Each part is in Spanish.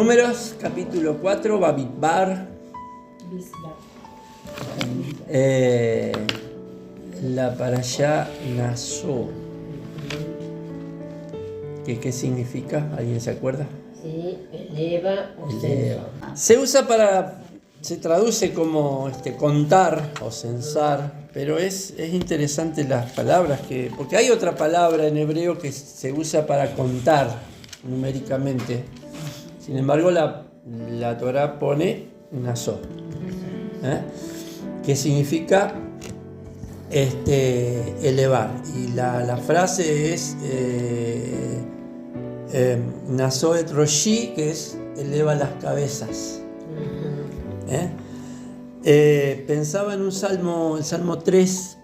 Números, capítulo 4, Bamidbar. La parashá Naso. ¿Qué significa? ¿Alguien se acuerda? Sí, eleva o censo. Se traduce como contar o censar, pero es interesante las palabras porque hay otra palabra en hebreo que se usa para contar numéricamente. Sin embargo, la Torá pone Naso, que significa elevar. Y la frase es Naso et Roshi, que es eleva las cabezas. Pensaba en un salmo, el Salmo 3,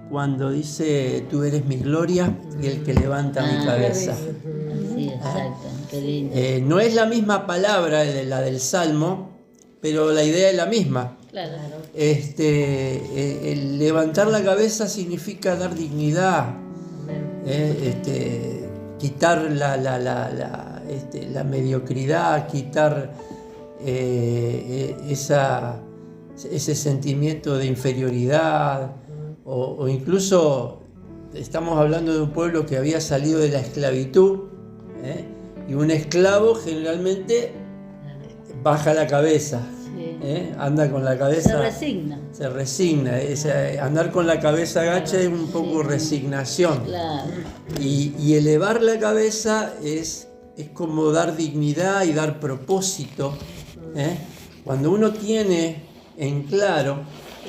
cuando dice: tú eres mi gloria y el que levanta mi cabeza. Sí, exacto, qué lindo. No es la misma palabra la del Salmo, pero la idea es la misma. Claro. El levantar la cabeza significa dar dignidad, quitar la mediocridad, quitar ese sentimiento de inferioridad, o incluso estamos hablando de un pueblo que había salido de la esclavitud, y un esclavo generalmente baja la cabeza, anda con la cabeza, se resigna. Andar con la cabeza agacha es un poco resignación. Claro. Y elevar la cabeza es como dar dignidad y dar propósito. Cuando uno tiene en claro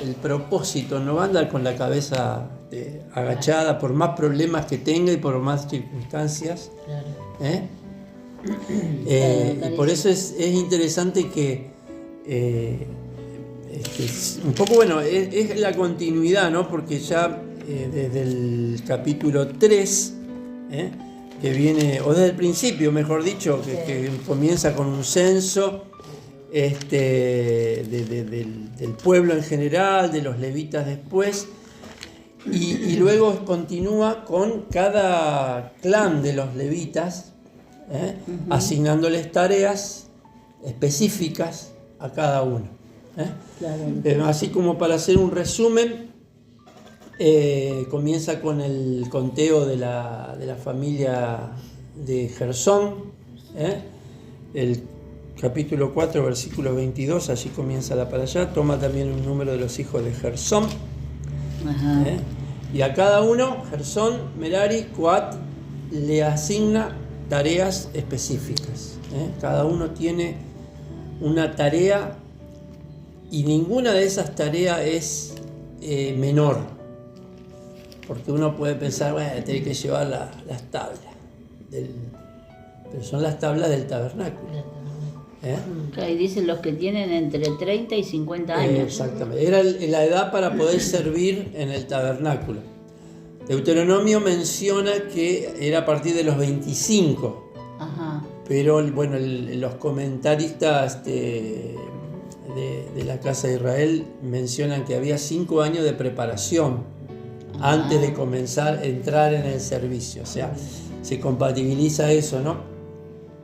el propósito, no va a andar con la cabeza agachada por más problemas que tenga y por más circunstancias. Y por eso es interesante que un poco, bueno, es la continuidad, ¿no? Porque ya desde el capítulo 3, que viene, o desde el principio, mejor dicho, que comienza con un censo del pueblo en general, de los levitas después, y luego continúa con cada clan de los levitas, asignándoles tareas específicas a cada uno. Así como para hacer un resumen, comienza con el conteo de la familia de Gersón, el capítulo 4, versículo 22, allí comienza la parashá. Toma también un número de los hijos de Gersón. Y a cada uno, Gersón, Merari, Coat, le asigna tareas específicas. Cada uno tiene una tarea y ninguna de esas tareas es menor. Porque uno puede pensar, bueno, tiene que llevar las tablas. Pero son las tablas del tabernáculo. Y dicen los que tienen entre 30 y 50 años. Exactamente. Era la edad para poder servir en el tabernáculo. Deuteronomio menciona que era a partir de los 25. Pero bueno, los comentaristas de la Casa de Israel mencionan que había 5 años de preparación antes de comenzar a entrar en el servicio. O sea, se compatibiliza eso, ¿no?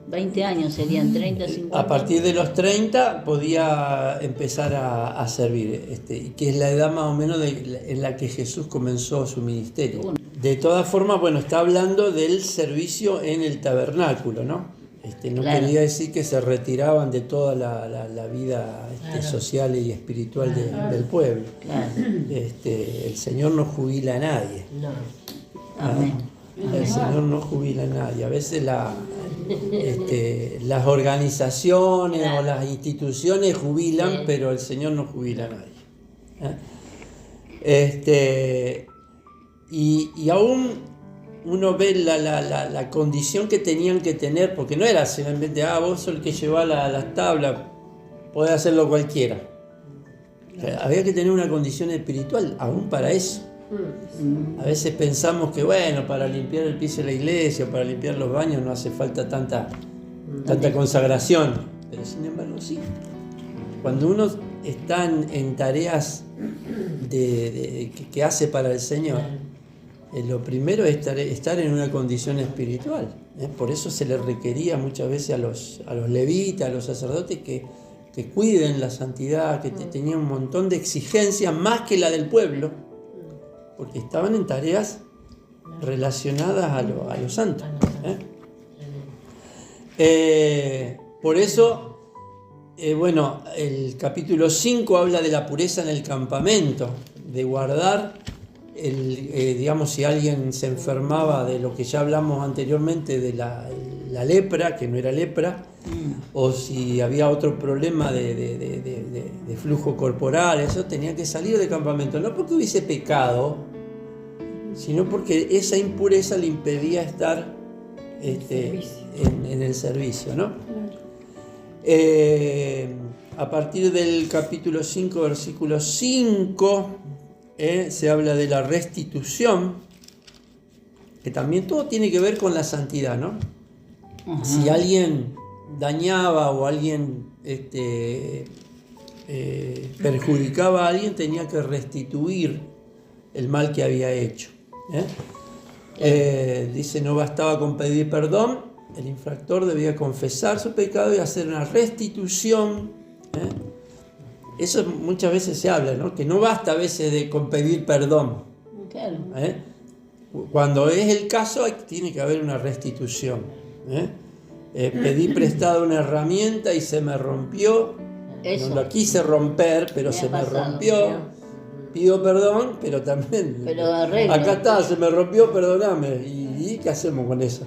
20 años serían 30, 50. A partir de los 30 podía empezar a servir, que es la edad más o menos en la que Jesús comenzó su ministerio. De todas formas, bueno, está hablando del servicio en el tabernáculo, ¿no? No quería decir que se retiraban de toda la vida social y espiritual del pueblo. El Señor no jubila a nadie. Amén. El Señor no jubila a nadie. A veces las organizaciones o las instituciones jubilan, pero el Señor no jubila a nadie. Y aún uno ve la condición que tenían que tener, porque no era simplemente, vos sos el que lleva las tablas, podés hacerlo cualquiera. Había que tener una condición espiritual aún para eso. A veces pensamos que, bueno, para limpiar el piso de la iglesia, para limpiar los baños no hace falta tanta consagración, pero sin embargo sí. Cuando uno está en tareas que hace para el Señor, lo primero es estar en una condición espiritual. Por eso se le requería muchas veces a los levitas, a los sacerdotes, que cuiden la santidad, que tenían un montón de exigencias más que la del pueblo, porque estaban en tareas relacionadas a los santos. Por eso, el capítulo 5 habla de la pureza en el campamento, de guardar, digamos, si alguien se enfermaba de lo que ya hablamos anteriormente, de la lepra, que no era lepra, o si había otro problema de flujo corporal, eso tenía que salir del campamento, no porque hubiese pecado, sino porque esa impureza le impedía estar en el servicio, ¿no? A partir del capítulo 5, versículo 5, se habla de la restitución, que también todo tiene que ver con la santidad, ¿no? Uh-huh. Si alguien dañaba o alguien perjudicaba a alguien, tenía que restituir el mal que había hecho. Dice, no bastaba con pedir perdón, el infractor debía confesar su pecado y hacer una restitución. Eso muchas veces se habla, ¿no? Que no basta a veces con pedir perdón. Claro. Cuando es el caso, tiene que haber una restitución. Pedí prestado una herramienta y se me rompió. Eso. No la quise romper, pero se me rompió. Pido perdón, pero también... acá está, se me rompió, perdóname. ¿Y qué hacemos con eso?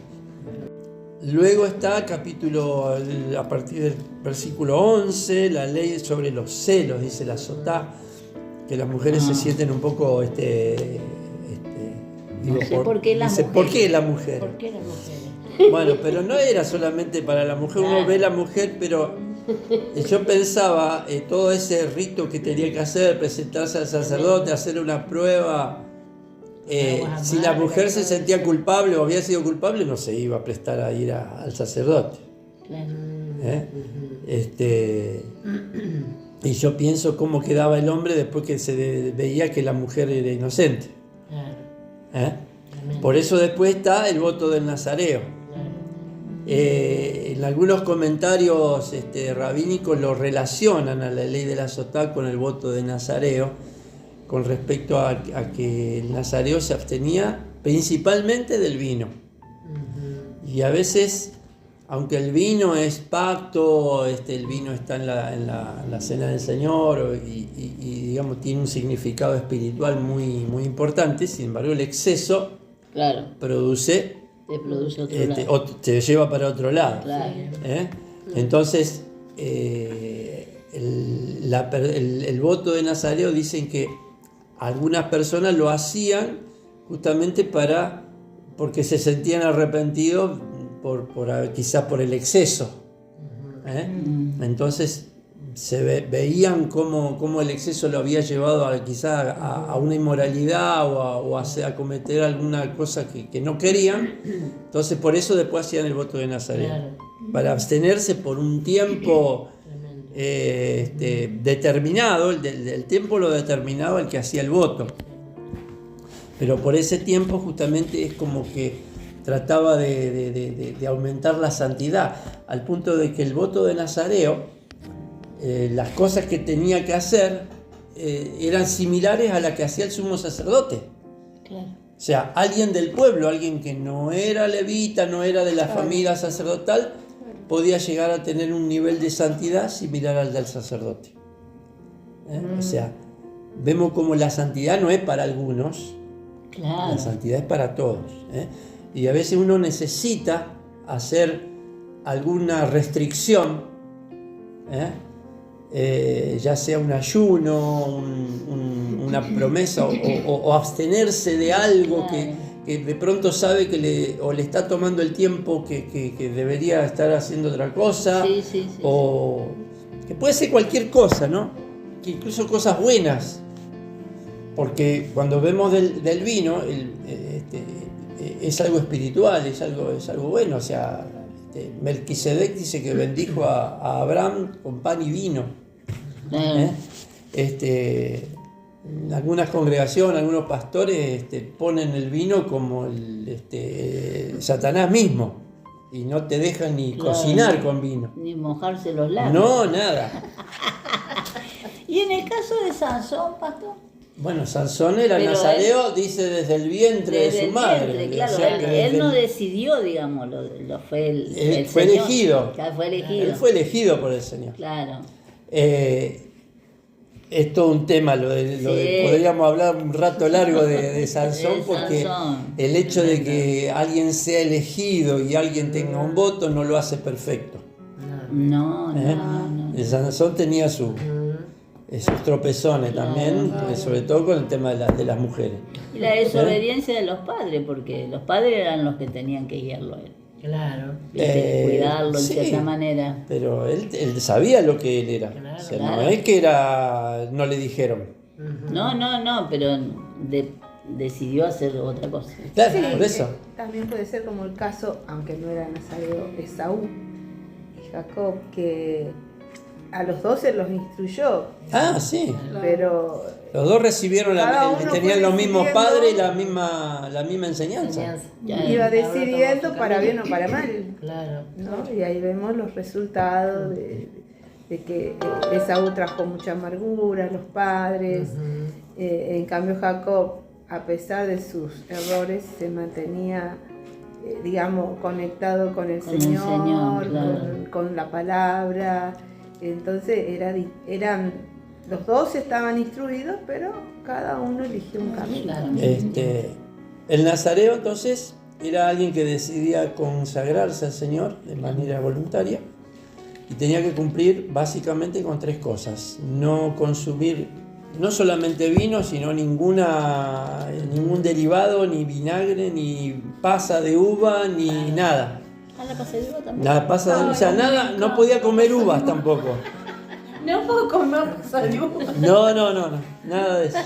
Luego está capítulo, a partir del versículo 11, la ley sobre los celos, dice la Sotá, que las mujeres se sienten un poco... ¿Por qué las mujeres? ¿Por qué las mujeres? ¿Por qué las mujeres? Bueno, pero no era solamente para la mujer, uno ve la mujer, pero yo pensaba, todo ese rito que tenía que hacer, presentarse al sacerdote, hacer una prueba, si la mujer se sentía culpable o había sido culpable, no se iba a prestar a ir al sacerdote. Y yo pienso cómo quedaba el hombre después que se veía que la mujer era inocente. Por eso después está el voto del nazareo. En algunos comentarios rabínicos lo relacionan a la ley de la Sotá con el voto de nazareo, con respecto a que el nazareo se abstenía principalmente del vino. Uh-huh. Y a veces, aunque el vino es pacto, el vino está en la cena del Señor y digamos tiene un significado espiritual muy, muy importante, sin embargo el exceso te lleva para otro lado. Claro. Entonces, el voto de nazareo, dicen que algunas personas lo hacían justamente porque se sentían arrepentidos quizás por el exceso. Entonces se veían cómo el exceso lo había llevado quizás a una inmoralidad o a cometer alguna cosa que no querían. Entonces por eso después hacían el voto de nazareo, para abstenerse por un tiempo determinado. El tiempo lo determinaba el que hacía el voto, pero por ese tiempo justamente es como que trataba de aumentar la santidad, al punto de que el voto de nazareo, las cosas que tenía que hacer eran similares a las que hacía el sumo sacerdote. Claro. O sea, alguien del pueblo, alguien que no era levita, no era de la familia sacerdotal, podía llegar a tener un nivel de santidad similar al del sacerdote. O sea, vemos como la santidad no es para algunos, la santidad es para todos. Y a veces uno necesita hacer alguna restricción, ya sea un ayuno, una promesa o abstenerse de algo que de pronto sabe que le está tomando el tiempo que debería estar haciendo otra cosa, o que puede ser cualquier cosa, ¿no? Que incluso cosas buenas, porque cuando vemos del vino, es algo espiritual, es algo bueno. O sea, Melquisedec dice que bendijo a Abraham con pan y vino. en algunas congregaciones, algunos pastores ponen el vino como Satanás mismo y no te dejan ni Claro. cocinar con vino. Ni mojarse los labios. No, nada. Y en el caso de Sansón, pastor, Bueno, Sansón era Pero nazareo, dice desde el vientre desde de su el madre. vientre, O claro, sea, que él desde no el- decidió, digamos, lo fue el fue Señor. elegido. Claro, fue elegido. Él fue elegido por el Señor. Claro. Es todo un tema, lo de Sí. podríamos hablar un rato largo de Sansón, De porque Sansón. el hecho de que alguien sea elegido y alguien tenga un voto no lo hace perfecto. No, ¿eh? no. Sansón tenía sus tropezones también, sobre todo con el tema de las mujeres. Y la desobediencia de los padres, porque los padres eran los que tenían que guiarlo a él. Claro. ¿Viste? Cuidarlo sí. en cierta manera. Pero él sabía lo que él era. Claro, O sea, claro. no es que no le dijeron. No, pero decidió hacer otra cosa. Claro, Sí, por eso. también puede ser como el caso, aunque no era nazareo, Esaú y Jacob, que a los 12 los instruyó, Ah, sí. pero Los dos recibieron Cada uno tenían fue los mismos decidiendo- padres y la misma enseñanza. Ya, iba Cada uno decidiendo tomó su para camino. bien o para mal, Claro. ¿no? Y ahí vemos los resultados de que Esaú trajo mucha amargura a los padres, en cambio Jacob, a pesar de sus errores, se mantenía, digamos, conectado con el Con el Señor, Señor, claro. con la palabra. Entonces eran los dos estaban instruidos, pero cada uno eligió un camino. Claro. El nazareo entonces era alguien que decidía consagrarse al Señor de manera voluntaria y tenía que cumplir básicamente con 3 cosas: no consumir no solamente vino, sino ningún derivado, ni vinagre, ni pasa de uva, ni nada. ¿A la pasa de uva también? Nada pasa de, o sea, nada, no podía comer uvas tampoco. No puedo comer salud. No, nada de eso.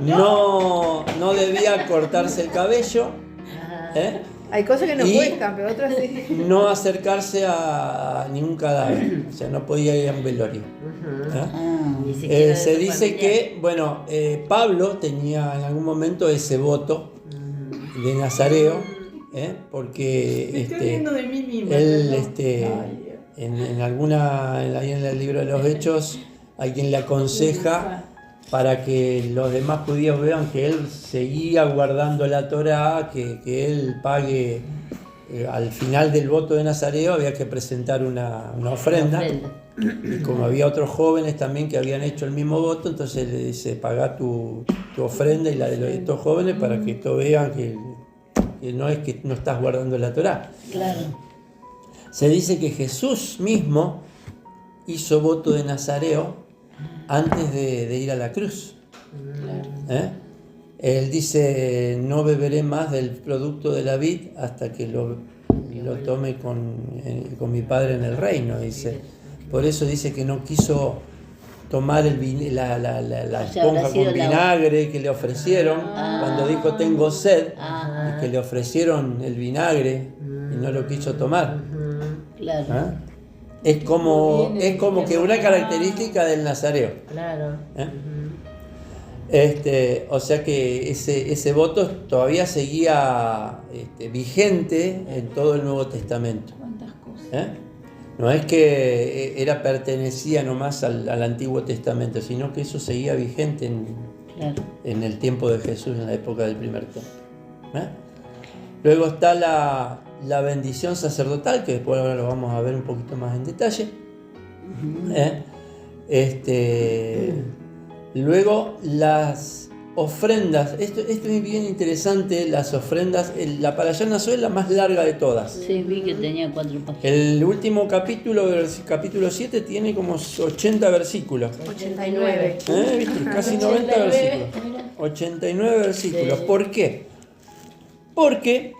No debía cortarse el cabello, ¿eh? Hay cosas que no Y- cuestan, pero otras sí. No acercarse a ningún cadáver, o sea, no podía ir a un velorio. ¿eh? Ah, Ni siquiera de Se su dice familia. que, bueno, Pablo tenía en algún momento ese voto de nazareo, porque de mí misma. él, ahí en el libro de los Hechos, hay quien le aconseja para que los demás judíos vean que él seguía guardando la Torá, que él pague, al final del voto de nazareo había que presentar una ofrenda. Y como había otros jóvenes también que habían hecho el mismo voto, entonces le dice: paga tu ofrenda y la de estos jóvenes para que todos vean que no es que no estás guardando la Torá. claro. Se dice que Jesús mismo hizo voto de nazareo antes de ir a la cruz. ¿Eh? Él dice: no beberé más del producto de la vid hasta que lo tome con mi Padre en el reino. Dice. Por eso dice que no quiso tomar la O sea, habrá esponja sido con la- vinagre que le ofrecieron cuando dijo tengo sed, Ah, y que le ofrecieron el vinagre y no lo quiso tomar. claro. ¿Ah? Es como que una característica del nazareo. Claro. O sea que ese voto todavía seguía vigente en todo el Nuevo Testamento. ¿Cuántas cosas? ¿Eh? No es que pertenecía nomás al Antiguo Testamento, sino que eso seguía vigente Claro. en el tiempo de Jesús, en la época del primer templo. Luego está la bendición sacerdotal, que después ahora lo vamos a ver un poquito más en detalle. Luego las ofrendas, esto es bien interesante, las ofrendas, la Parashá Naso es la más larga de todas. Sí, vi que tenía 4 páginas. El último capítulo 7, tiene como 80 versículos. 89. ¿Viste? Casi 90 versículos. 89 versículos. Sí. ¿Por qué? Porque,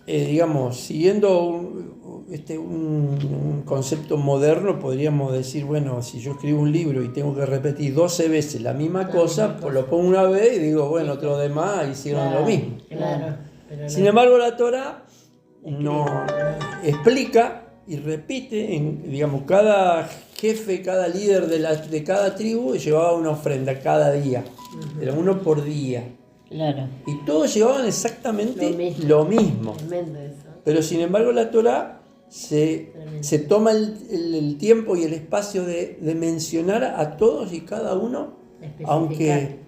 digamos, siguiendo un concepto moderno, podríamos decir: bueno, si yo escribo un libro y tengo que repetir 12 veces la misma cosa, pues lo pongo una vez y digo, bueno, otros demás hicieron lo mismo. Claro. Pero Sin embargo, la Torah no explica y repite, digamos, cada jefe, cada líder de cada tribu llevaba una ofrenda cada día. Era uno por día. Claro. Y todos llevaban exactamente Lo lo mismo. Tremendo eso. Pero sin embargo la Torá se toma el tiempo y el espacio de mencionar a todos y cada uno, aunque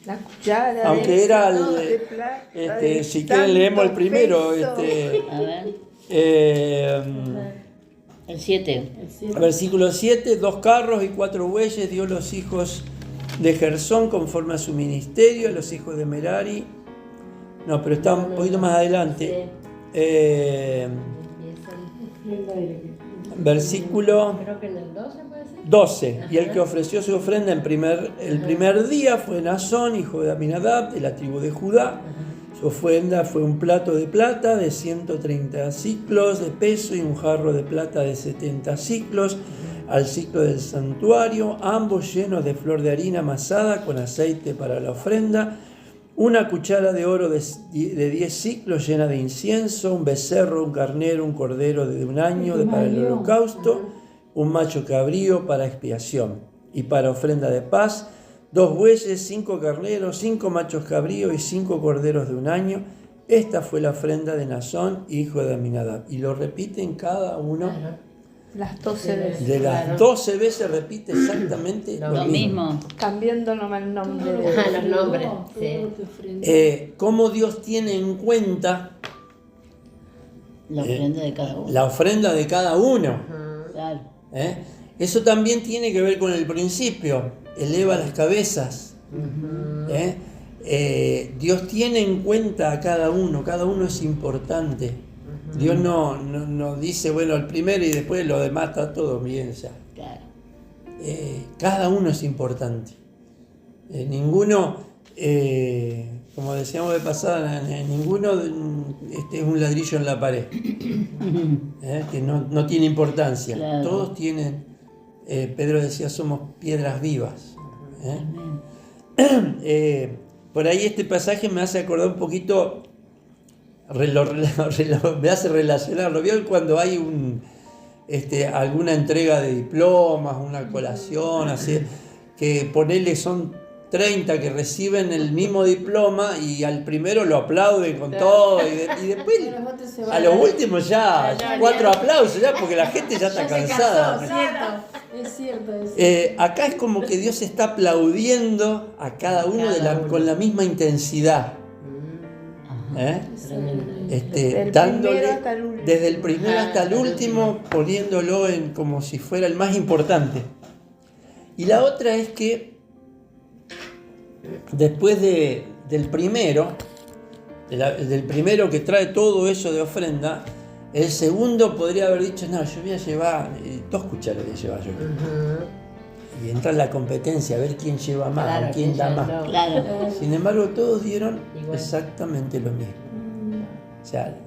La cuchara. Aunque era ¿no? el- de plata, si quieren leemos el primero. A ver, el 7. Versículo 7, 2 carros y 4 bueyes dio los hijos de Gersón conforme a su ministerio, los hijos de Merari. No, pero está un poquito más adelante. Versículo Creo que en el 12 puede ser. 12. Y el que ofreció su ofrenda el primer día fue Nazón, hijo de Aminadab, de la tribu de Judá. Su ofrenda fue un plato de plata de 130 ciclos de peso y un jarro de plata de 70 ciclos al ciclo del santuario, ambos llenos de flor de harina amasada con aceite para la ofrenda, una cuchara de oro de 10 ciclos llena de incienso, un becerro, un carnero, un cordero de 1 año para el holocausto, un macho cabrío para expiación y para ofrenda de paz, 2 bueyes, 5 carneros, 5 machos cabríos y 5 corderos de 1 año. Esta fue la ofrenda de Nazón, hijo de Aminadab. Y lo repiten cada uno. Las 12 veces. De las 12 veces repite exactamente Lo mismo. Cambiando nomás el nombre de Ajá, los nombres. Sí. Cómo Dios tiene en cuenta La ofrenda de cada uno. la ofrenda de cada uno. Claro. Eso también tiene que ver con el principio. Eleva las cabezas. Dios tiene en cuenta a cada uno es importante. Dios no dice, bueno, el primero y después lo demás está todo bien ya. Claro. Cada uno es importante. Ninguno, como decíamos de pasada, ninguno es un ladrillo en la pared, que no tiene importancia. Claro. Todos tienen, Pedro decía, somos piedras vivas. Por ahí este pasaje me hace acordar un poquito, me hace relacionarlo. ¿Vieron cuando hay alguna entrega de diplomas, una colación, así, que ponele son 30 que reciben el mismo diploma y al primero lo aplauden con todo y después a los últimos ya 4 aplausos ya porque la gente ya está cansada. Es cierto. Acá es como que Dios está aplaudiendo a cada uno con la misma intensidad. Dándole hasta el último. desde el primero hasta el último, poniéndolo como si fuera el más importante. Y la otra es que después del primero que trae todo eso de ofrenda, el segundo podría haber dicho, no, yo voy a llevar 2 cucharas, voy a llevar yo. Y entra la competencia, a ver quién lleva más, Claro, quién da más. Claro. Sin embargo, todos dieron Igual. exactamente lo mismo. O sea,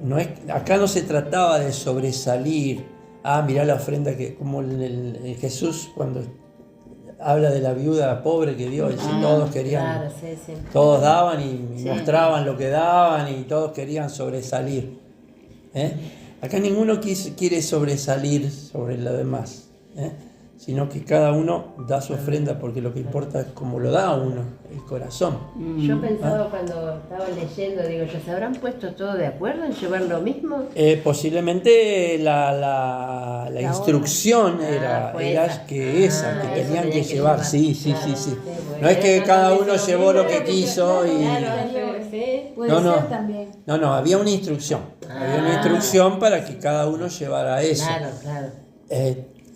acá no se trataba de sobresalir. Mirá la ofrenda que, como el Jesús cuando habla de la viuda pobre que dio, dice, todos querían, Claro, sí. todos daban y mostraban lo que daban y todos querían sobresalir. Acá ninguno quiere sobresalir sobre lo demás, sino que cada uno da su ofrenda porque lo que importa es cómo lo da uno, el corazón. Yo pensaba cuando estaba leyendo, digo, ¿ya se habrán puesto todos de acuerdo en llevar lo mismo? Posiblemente la instrucción fue era esa. que Eso tenían tenían que que llevar, llevar. sí. Bueno, No es que era cada tanto uno eso, llevó lo que claro, quiso y... Sí. Puede No, ser también. No, había una instrucción. Había una instrucción para que cada uno llevara eso. Claro.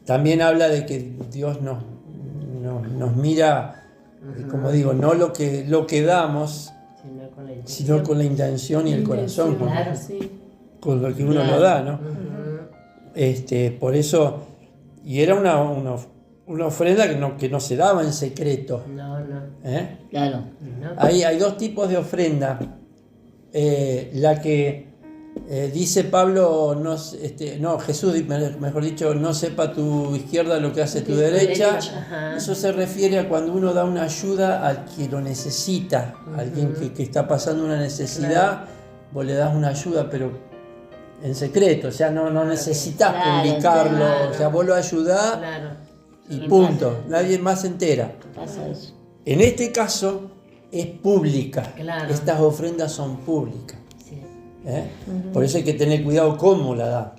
También habla de que Dios nos mira, como digo, no lo que damos, sino con la intención y el corazón, Claro. con lo que uno lo da, ¿no? Por eso, y era una ofrenda que no se daba en secreto. No. Claro. No. Hay 2 tipos de ofrenda. La que dice Pablo, Jesús, mejor dicho, no sepa tu izquierda lo que hace tu derecha. Ajá. Eso se refiere a cuando uno da una ayuda al que lo necesita, alguien que está pasando una necesidad, vos le das una ayuda, pero en secreto, o sea, no necesitas Claro, publicarlo, claro. o sea, vos lo ayudás Claro. y Sí, punto, nadie más se entera. Pasa eso. En este caso es pública, Claro. estas ofrendas son públicas. Sí. ¿Eh? Por eso hay que tener cuidado cómo la da.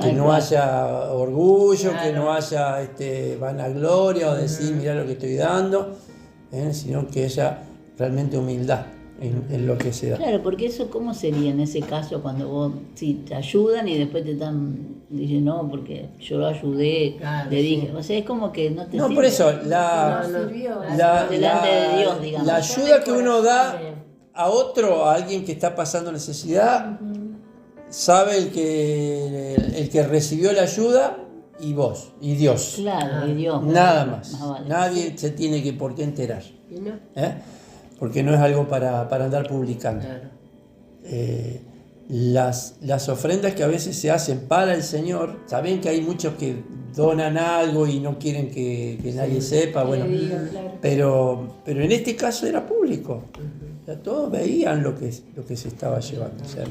Que no haya orgullo, que no haya vanagloria o decir, mirá lo que estoy dando, sino que haya realmente humildad en lo que se da. Claro, porque eso, ¿cómo sería en ese caso cuando vos, si te ayudan y después te dicen, no, porque yo lo ayudé, Claro, le dije, sí. o sea, es como que no te No, sirve. por eso, No, Delante de Dios, digamos. la ayuda que uno da a otro, a alguien que está pasando necesidad, sabe el que recibió la ayuda y vos, y Dios. Claro, y Dios. Nada más. vale. Nadie se tiene que por qué enterar. ¿Y no? Porque no es algo para andar publicando. Claro. Las ofrendas que a veces se hacen para el Señor, saben que hay muchos que donan algo y no quieren que nadie sepa, bueno, pero en este caso era público. O sea, todos veían lo que se estaba llevando. O sea,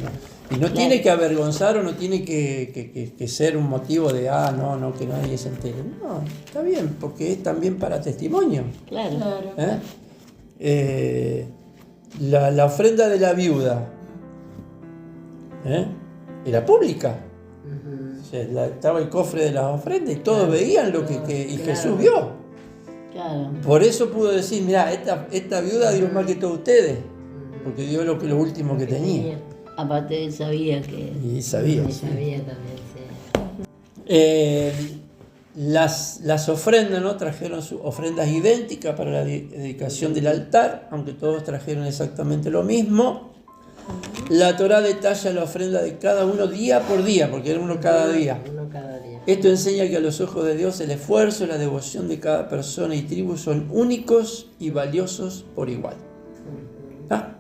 y no tiene que avergonzar o no tiene que ser un motivo de, no, que nadie se entere. No, está bien, porque es también para testimonio. Claro. La ofrenda de la viuda era pública. O sea, estaba el cofre de las ofrendas y todos veían lo y Jesús vio. Claro. Por eso pudo decir, mirá, esta viuda dio más que todos ustedes, porque dio lo último que tenía. Aparte él sabía que... Y sabía. Y Sí. sabía también, sí. Las ofrendas, ¿no? Trajeron ofrendas idénticas para la dedicación del altar, aunque todos trajeron exactamente lo mismo. La Torá detalla la ofrenda de cada uno día por día, porque era uno cada día. Uno cada día. Esto enseña que a los ojos de Dios el esfuerzo y la devoción de cada persona y tribu son únicos y valiosos por igual. ¿Ah?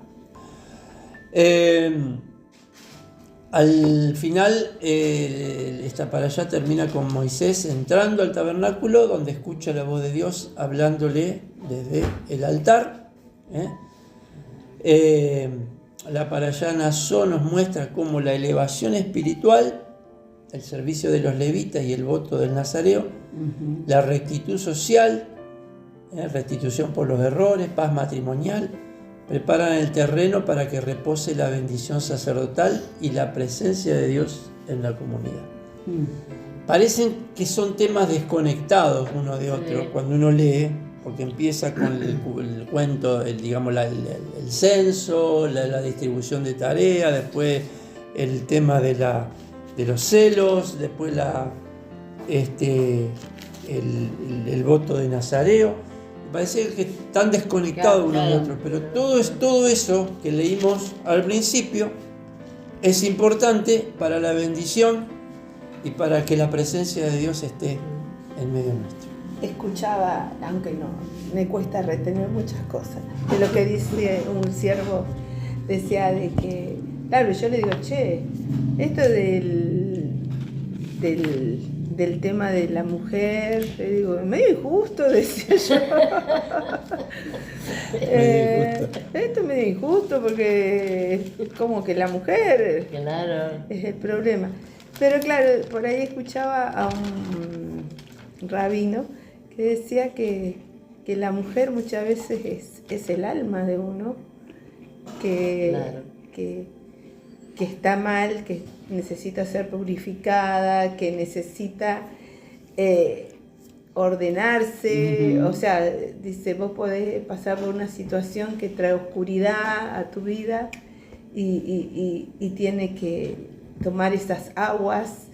Al final, esta parashá termina con Moisés entrando al tabernáculo, donde escucha la voz de Dios hablándole desde el altar. La parashá Nazó nos muestra cómo la elevación espiritual, el servicio de los levitas y el voto del nazareo, la rectitud social, restitución por los errores, paz matrimonial, preparan el terreno para que repose la bendición sacerdotal y la presencia de Dios en la comunidad. Parecen que son temas desconectados uno de otro cuando uno lee, porque empieza con el cuento, el censo, la distribución de tareas, después el tema de los celos, después el voto de nazareo. Parece que están desconectados uno de otro, pero todo eso que leímos al principio es importante para la bendición y para que la presencia de Dios esté en medio nuestro. Escuchaba, aunque no, me cuesta retener muchas cosas, de lo que dice un siervo, decía de que, claro, yo le digo, esto del tema de la mujer, le digo, medio injusto, decía yo. Esto es medio injusto porque es como que la mujer Claro. es el problema. Pero claro, por ahí escuchaba a un rabino que decía que la mujer muchas veces es el alma de uno, que está mal, que necesita ser purificada, que necesita ordenarse. O sea, dice, vos podés pasar por una situación que trae oscuridad a tu vida y tiene que tomar esas aguas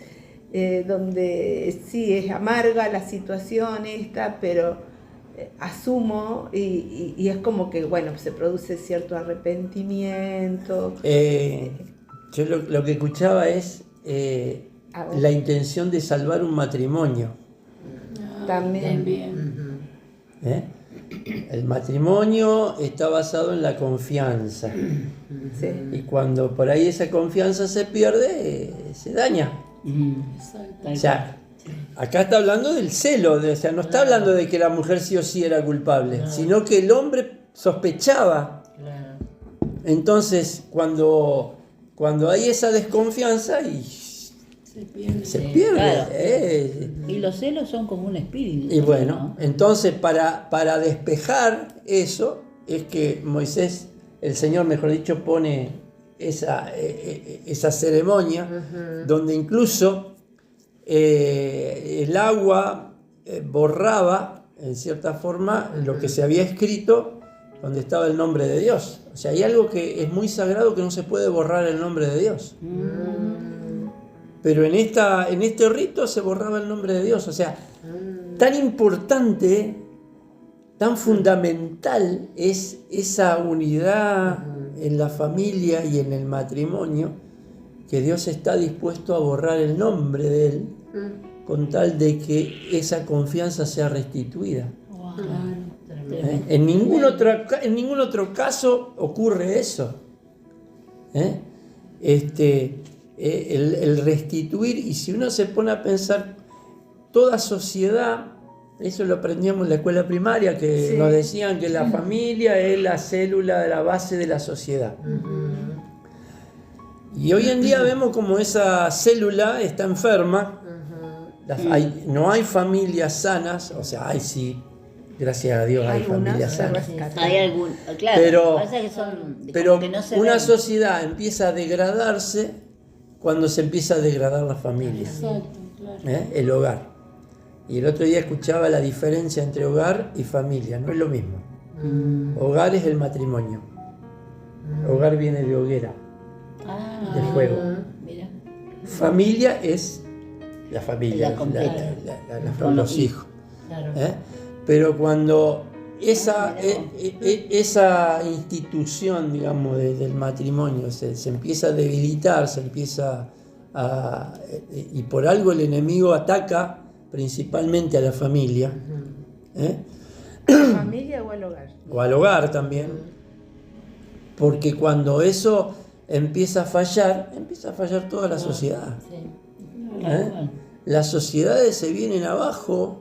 donde sí es amarga la situación esta, pero asumo y es como que, bueno, se produce cierto arrepentimiento. Yo lo que escuchaba es la intención de salvar un matrimonio. También. El matrimonio está basado en la confianza. Sí. Y cuando por ahí esa confianza se pierde, se daña. O sea, acá está hablando del celo, o sea, no está hablando de que la mujer sí o sí era culpable, sino que el hombre sospechaba. Claro. Entonces, cuando cuando hay esa desconfianza y se pierde. Claro. Y los celos son como un espíritu. Y bueno, ¿no? entonces para despejar eso es que Moisés, el Señor mejor dicho, pone esa ceremonia donde incluso el agua borraba en cierta forma lo que se había escrito donde estaba el nombre de Dios. O sea, hay algo que es muy sagrado que no se puede borrar el nombre de Dios. Pero en este rito se borraba el nombre de Dios. O sea, tan importante, tan fundamental es esa unidad en la familia y en el matrimonio, que Dios está dispuesto a borrar el nombre de Él con tal de que esa confianza sea restituida. En ningún otro caso ocurre eso. El restituir, y si uno se pone a pensar, toda sociedad, eso lo aprendíamos en la escuela primaria, que nos decían que la familia es la célula de la base de la sociedad. Y hoy en día vemos como esa célula está enferma, no hay familias sanas, o sea, gracias a Dios hay familias sanas. Hay algún, claro, Pero pasa que son, pero que no se una ven. sociedad empieza a degradarse cuando se empieza a degradar la familia. Exacto, claro. El hogar. Y el otro día escuchaba la diferencia entre hogar y familia, no es lo mismo. Hogar es el matrimonio. Hogar viene de hoguera, de fuego. Mira. Familia es la familia, La completa. con los hijos. Claro. Pero cuando esa institución, digamos, del matrimonio se empieza a debilitar, y por algo el enemigo ataca principalmente a la familia, ¿Familia o al hogar? o al hogar también, porque cuando eso empieza a fallar toda la sociedad. Las sociedades se vienen abajo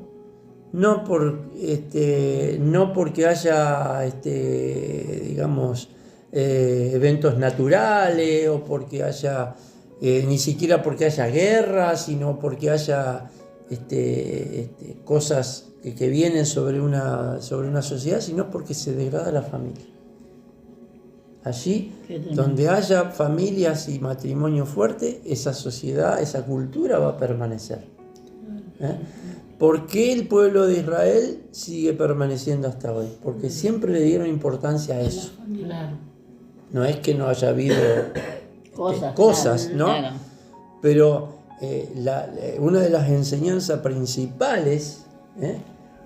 no porque haya digamos eventos naturales o porque haya ni siquiera porque haya guerras, sino porque haya cosas que vienen sobre una sociedad, sino porque se degrada la familia. Allí donde haya familias y matrimonio fuerte, esa sociedad, esa cultura va a permanecer. ¿Por qué el pueblo de Israel sigue permaneciendo hasta hoy? Porque siempre le dieron importancia a eso. Claro. No es que no haya habido Cosas, ¿no? Claro. Pero una de las enseñanzas principales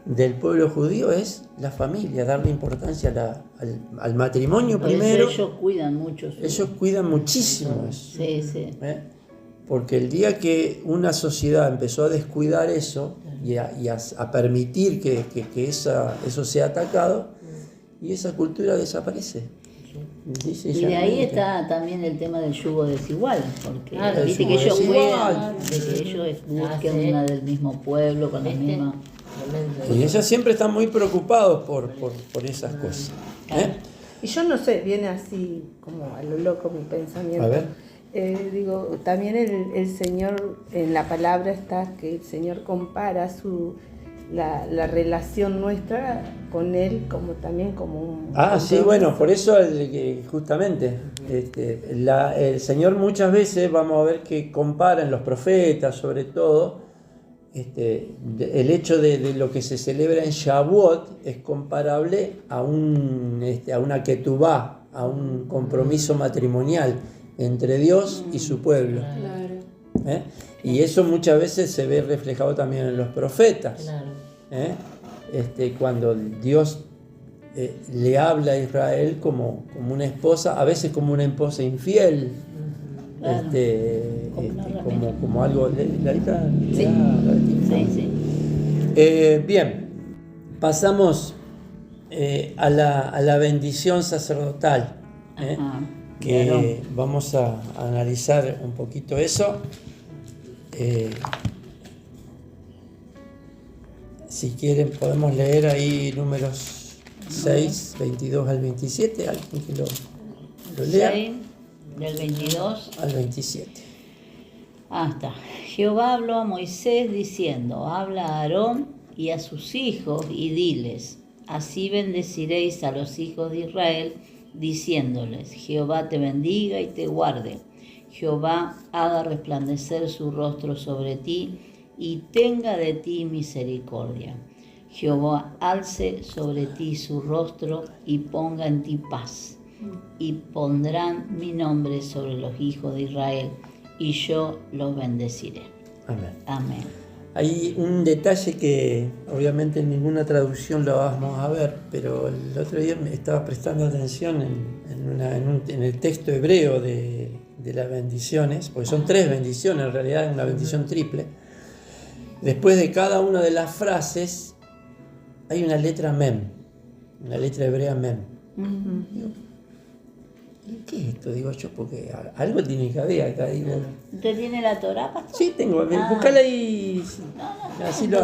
del pueblo judío es la familia, darle importancia al matrimonio Por eso primero. ellos cuidan mucho. Ellos cuidan muchísimo eso. Sí, sí. Porque el día que una sociedad empezó a descuidar eso y a permitir que eso sea atacado, y esa cultura desaparece. Y de ahí está también el tema del yugo desigual, porque Claro, viste yugo que ellos desigual. cuidan de que ellos busquen sí. una del mismo pueblo, con la misma... Tremendo. Y ellos siempre están muy preocupados por esas cosas. Y yo no sé, viene así como a lo loco mi pensamiento. A ver. También el Señor, en la palabra está que el Señor compara la relación nuestra con Él como también como un... Sí, bueno, por eso justamente el Señor muchas veces, vamos a ver que compara en los profetas sobre todo, el hecho de lo que se celebra en Shavuot es comparable a una ketubá, a un compromiso matrimonial entre Dios y su pueblo. Claro. Y eso muchas veces se ve reflejado también en los profetas. Claro. Cuando Dios le habla a Israel como una esposa, a veces como una esposa infiel, Claro. como algo... Sí. Sí. Bien, pasamos a la bendición sacerdotal, Ajá, que claro. vamos a analizar un poquito eso. Si quieren podemos leer ahí números 6, 22 al 27, alguien que lo lea. Sí. Del 22 al 27. hasta. Jehová habló a Moisés diciendo, habla a Aarón y a sus hijos y diles, así bendeciréis a los hijos de Israel, diciéndoles, Jehová te bendiga y te guarde. Jehová haga resplandecer su rostro sobre ti y tenga de ti misericordia. Jehová alce sobre ti su rostro y ponga en ti paz. Y pondrán mi nombre sobre los hijos de Israel, y yo los bendeciré. Amén. Amén. Hay un detalle que obviamente en ninguna traducción lo vamos a ver, pero el otro día me estaba prestando atención en el texto hebreo de las bendiciones, porque son 3 bendiciones, en realidad es una bendición triple. Después de cada una de las frases hay una letra mem, una letra hebrea mem. Digo, ¿y qué es esto? Digo yo, porque algo tiene que haber acá. Digo, ¿Usted tiene la Torá, pastor? sí, tengo. Ah. Buscala ahí. Así lo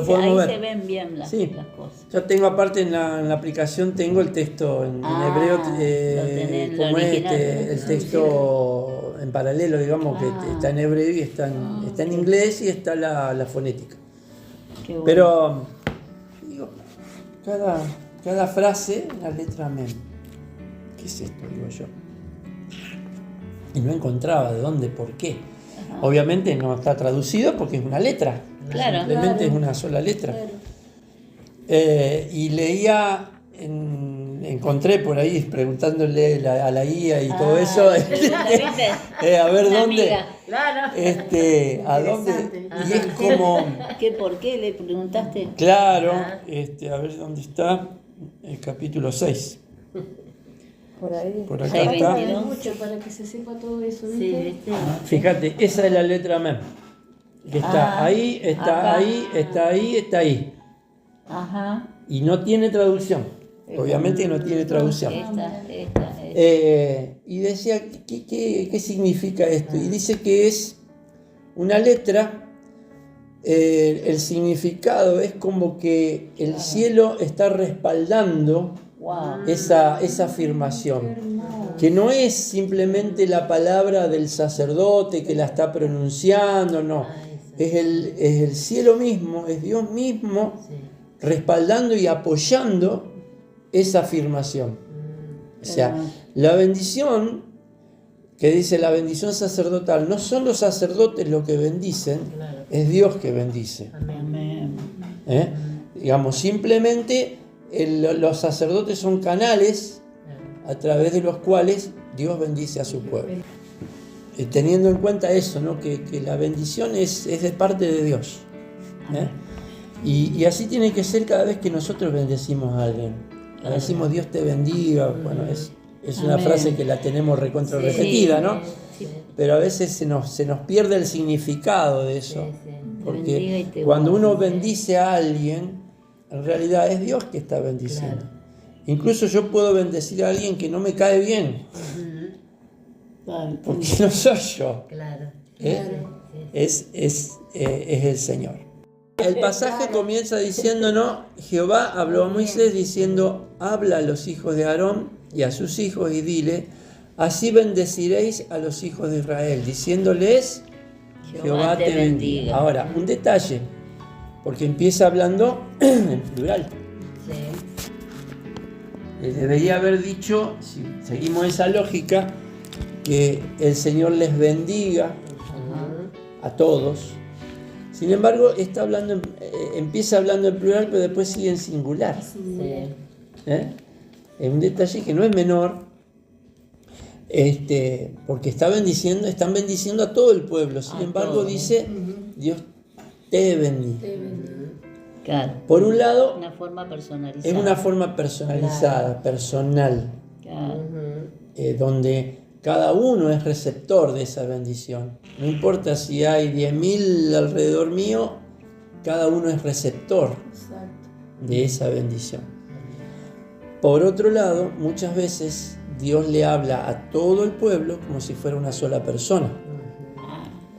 podemos ahí ver. se ven bien las cosas. Yo tengo aparte en la aplicación, tengo el texto en hebreo, lo tenés en lo como original. el texto en paralelo, digamos, que está en hebreo y está en inglés y está la fonética. Qué bueno. Pero, digo, cada frase, la letra mem. ¿Qué es esto? Digo yo. Y no encontraba de dónde, por qué. Obviamente no está traducido porque es una letra. Claro, Simplemente es una sola letra. Y leía, encontré por ahí preguntándole a la guía y todo eso. ¿La viste? A ver Una dónde. amiga. Claro. A dónde. Y es como. ¿Por qué le preguntaste? Claro, a ver dónde está. El capítulo 6. Por ahí. Por acá 6, está. 22. Mucho para que se sepa todo eso, Sí, ¿viste? ¿viste? Fíjate, esa es la letra mem. Que está ahí, está acá. ahí, está ahí, está ahí. Ajá. Y no tiene traducción. Obviamente no tiene traducción. Esta. Y decía, ¿qué significa esto? Y dice que es una letra, el significado es como que el cielo está respaldando Wow. esa afirmación. Que no es simplemente la palabra del sacerdote que la está pronunciando, no. Es el cielo mismo, es Dios mismo respaldando y apoyando esa afirmación. O sea, la bendición, que dice la bendición sacerdotal, no son los sacerdotes los que bendicen, es Dios que bendice. Amén. Digamos, simplemente los sacerdotes son canales a través de los cuales Dios bendice a su pueblo. Teniendo en cuenta eso, ¿no? que la bendición es de parte de Dios. Y así tiene que ser cada vez que nosotros bendecimos a alguien. Cuando decimos Dios te bendiga, bueno, es una Amén. frase que la tenemos recontra repetida, ¿no? Pero a veces se nos pierde el significado de eso. bendiga y Porque te cuando guarde. uno bendice a alguien, en realidad es Dios que está bendiciendo. Incluso yo puedo bendecir a alguien que no me cae bien, porque no soy yo. Claro. Es el Señor. El pasaje comienza diciéndonos, Jehová habló a Moisés diciendo, habla a los hijos de Aarón y a sus hijos y dile, así bendeciréis a los hijos de Israel, diciéndoles, Jehová te bendiga. Ahora, un detalle, porque empieza hablando en plural. Debería haber dicho, si seguimos esa lógica, que el Señor les bendiga a todos. Sin embargo, empieza hablando en plural, pero después sigue en singular. Es un detalle que no es menor, porque están bendiciendo a todo el pueblo. Sin embargo, dice, Dios te bendiga. Claro. Por un lado, Una forma personalizada. es una forma personalizada, personal, Claro. donde cada uno es receptor de esa bendición. No importa si hay 10.000 alrededor mío, cada uno es receptor de esa bendición. Por otro lado, muchas veces Dios le habla a todo el pueblo como si fuera una sola persona.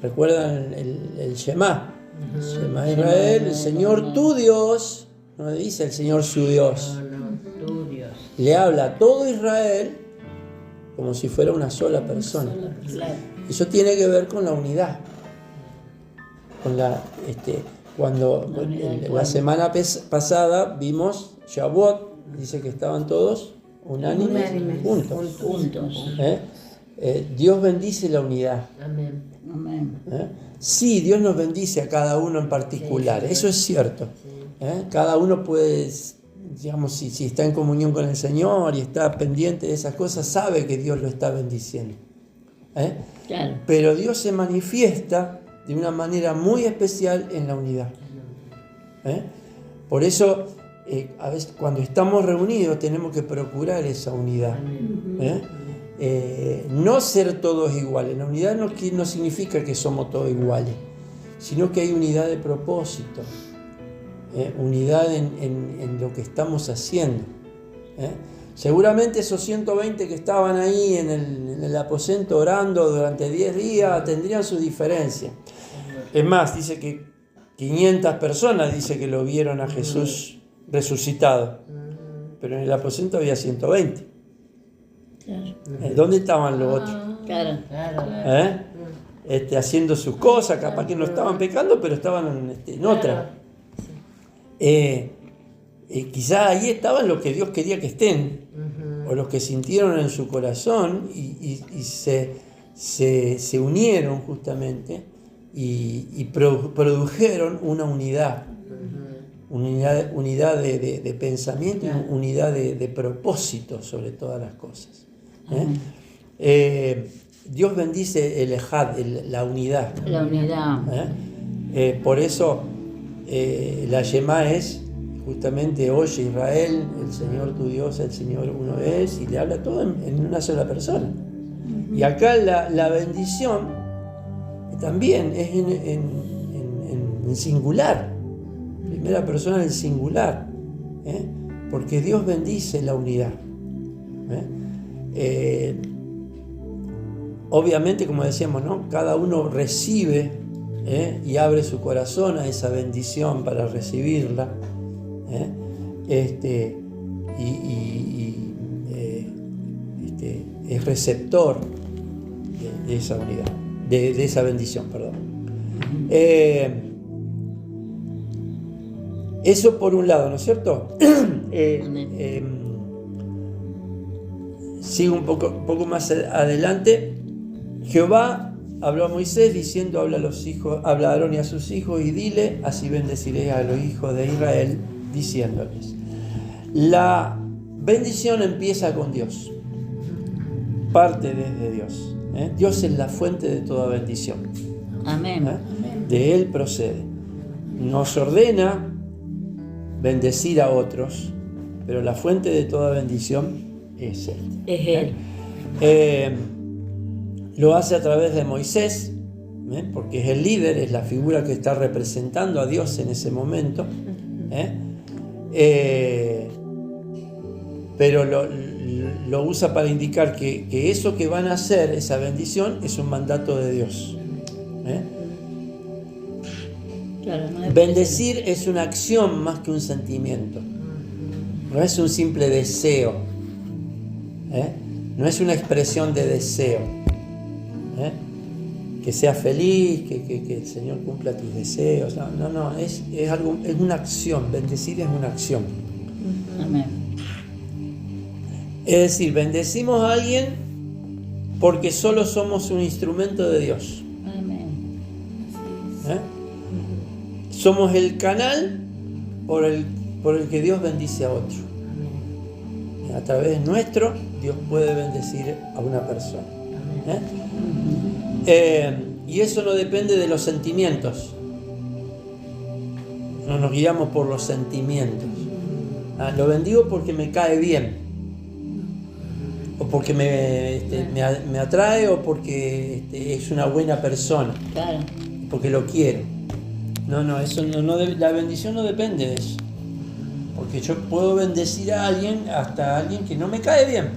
¿Recuerdan el Shema? Shema Israel, el Señor tu Dios, no le dice el Señor su Dios. Tu Dios. Le habla a todo Israel como si fuera una sola persona. Claro. Eso tiene que ver con la unidad. Con cuando La unidad del la pueblo. semana pasada vimos Shavuot, dice que estaban todos unánimes, juntos. Juntos. Dios bendice la unidad. Amén. Amén. Sí, Dios nos bendice a cada uno en particular, Sí. eso es cierto. Cada uno puede, digamos, si está en comunión con el Señor y está pendiente de esas cosas, sabe que Dios lo está bendiciendo. Claro. Pero Dios se manifiesta de una manera muy especial en la unidad. Por eso, a veces cuando estamos reunidos tenemos que procurar esa unidad. No ser todos iguales. La unidad no significa que somos todos iguales, sino que hay unidad de propósito, unidad en lo que estamos haciendo. Seguramente esos 120 que estaban ahí en el aposento orando durante 10 días tendrían su diferencia. Es más, dice que 500 personas dice que lo vieron a Jesús resucitado, pero en el aposento había 120. Claro. ¿Dónde estaban los otros? Claro. Claro. Haciendo sus cosas, capaz que no estaban pecando, pero estaban en otra. Quizás ahí estaban los que Dios quería que estén, o los que sintieron en su corazón y se unieron justamente y produjeron una unidad. Unidad de pensamiento y unidad de propósito sobre todas las cosas. Dios bendice el ejad, la unidad. La unidad. Por eso la Shema es justamente: oye Israel, el Señor tu Dios, el Señor uno es, y le habla todo en una sola persona. Y acá la bendición también es en singular, primera persona en singular, porque Dios bendice la unidad. Obviamente, como decíamos, ¿no? Cada uno recibe y abre su corazón a esa bendición para recibirla. Es receptor de esa unidad, de esa bendición, perdón. Eso por un lado, ¿no es cierto? Sigo un poco más adelante. Jehová habló a Moisés diciendo: habla a Aarón y a sus hijos y dile: así bendeciré a los hijos de Israel, diciéndoles. La bendición empieza con Dios, parte desde Dios. Dios es la fuente de toda bendición. Amén. De Él procede. Nos ordena bendecir a otros, pero la fuente de toda bendición es Él. Es Él. Lo hace a través de Moisés, porque es el líder, es la figura que está representando a Dios en ese momento. Pero lo usa para indicar que eso que van a hacer, esa bendición, es un mandato de Dios. Claro, no es Bendecir es una acción más que un sentimiento. No es un simple deseo. No es una expresión de deseo. Que seas feliz, que el Señor cumpla tus deseos. No, es algo, es una acción. Bendecir es una acción. Amén. Es decir, bendecimos a alguien porque solo somos un instrumento de Dios. Amén. Somos el canal por el que Dios bendice a otro. A través nuestro, Dios puede bendecir a una persona. Y eso no depende de los sentimientos. No nos guiamos por los sentimientos. Lo bendigo porque me cae bien, o porque me atrae, o porque es una buena persona, Claro. porque lo quiero. No, eso la bendición no depende de eso. Porque yo puedo bendecir a alguien, hasta a alguien que no me cae bien.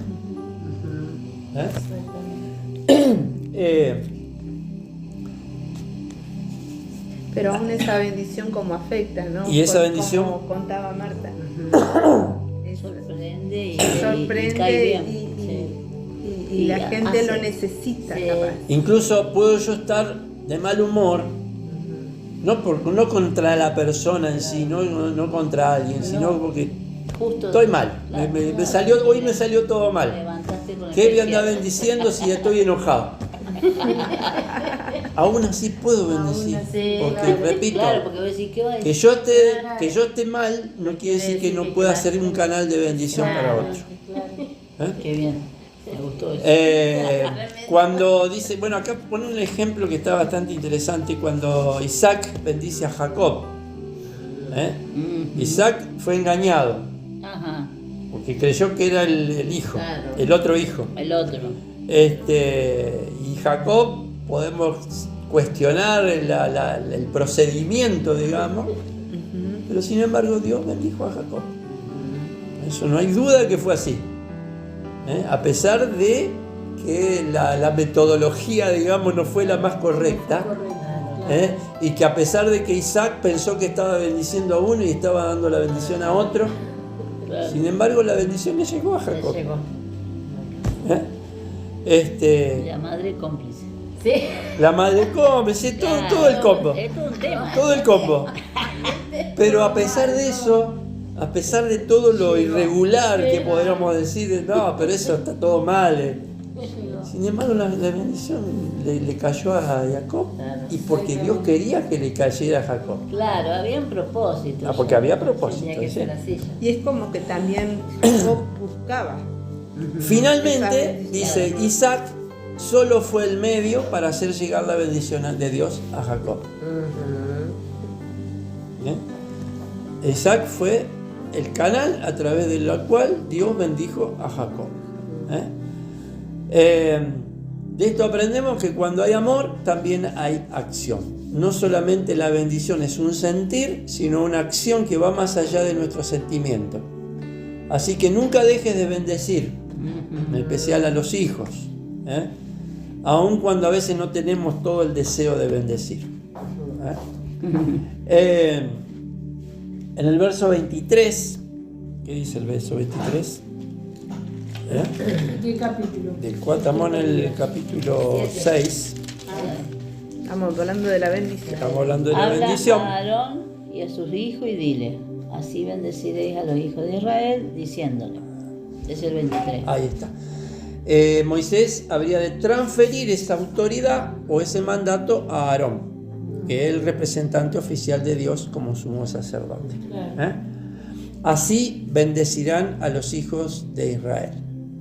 Pero aún esa bendición como afecta, ¿no? Y esa bendición, como contaba Marta. Eso Sorprende y sorprende cae bien. y Y la gente lo hace- necesita, sí. capaz. Incluso puedo yo estar de mal humor, no contra la persona en sí, no contra alguien, sino porque Justo estoy mal. Claro, Me claro. salió, hoy me salió todo mal. Levantaste con el ¿Qué voy a pie andar izquierdo. bendiciendo si estoy enojado? Aún así puedo bendecir. así, Porque, claro. repito, Claro, porque vos decís, ¿qué va a que decir? yo esté mal no quiere decir que no que pueda claro. ser un canal de bendición para otro. ¿Eh? Qué bien, me gustó eso. Cuando dice, bueno, acá pone un ejemplo que está bastante interesante, cuando Isaac bendice a Jacob. Isaac fue engañado, Ajá, porque creyó que era el hijo, Claro. el otro hijo. el otro. Y Jacob, podemos cuestionar el procedimiento, digamos, pero sin embargo Dios bendijo a Jacob. Eso no hay duda que fue así. A pesar de que la metodología, digamos, no fue la más correcta, y que a pesar de que Isaac pensó que estaba bendiciendo a uno y estaba dando la bendición a otro, Claro. sin embargo la bendición le llegó a Jacob. Llegó. La madre cómplice. Sí. La madre cómplice, todo el combo. Es todo un tema. Todo el combo. Pero a pesar de eso, a pesar de todo lo irregular que podríamos decir, no, pero eso está todo mal. Sin embargo, la bendición le cayó a Jacob, y porque Dios quería que le cayera a Jacob. Claro, había un propósito. Porque había propósito. Tenía que ¿sí? ser así. Y es como que también Jacob buscaba. Finalmente, dice Isaac, solo fue el medio para hacer llegar la bendición de Dios a Jacob. ¿Bien? Isaac fue el canal a través del cual Dios bendijo a Jacob. De esto aprendemos que cuando hay amor también hay acción. No solamente la bendición es un sentir, sino una acción que va más allá de nuestro sentimiento. Así que nunca dejes de bendecir, en especial a los hijos, aun cuando a veces no tenemos todo el deseo de bendecir. En el verso 23, ¿qué dice el verso 23? ¿Qué capítulo? Del cual estamos en el capítulo 6, Estamos hablando de la bendición. estamos hablando de la Habla bendición. a Aarón y a sus hijos y dile, así bendeciréis a los hijos de Israel, diciéndole. Es el 23. Ahí está. Moisés habría de transferir esa autoridad o ese mandato a Aarón, que es el representante oficial de Dios como sumo sacerdote. Así bendecirán a los hijos de Israel.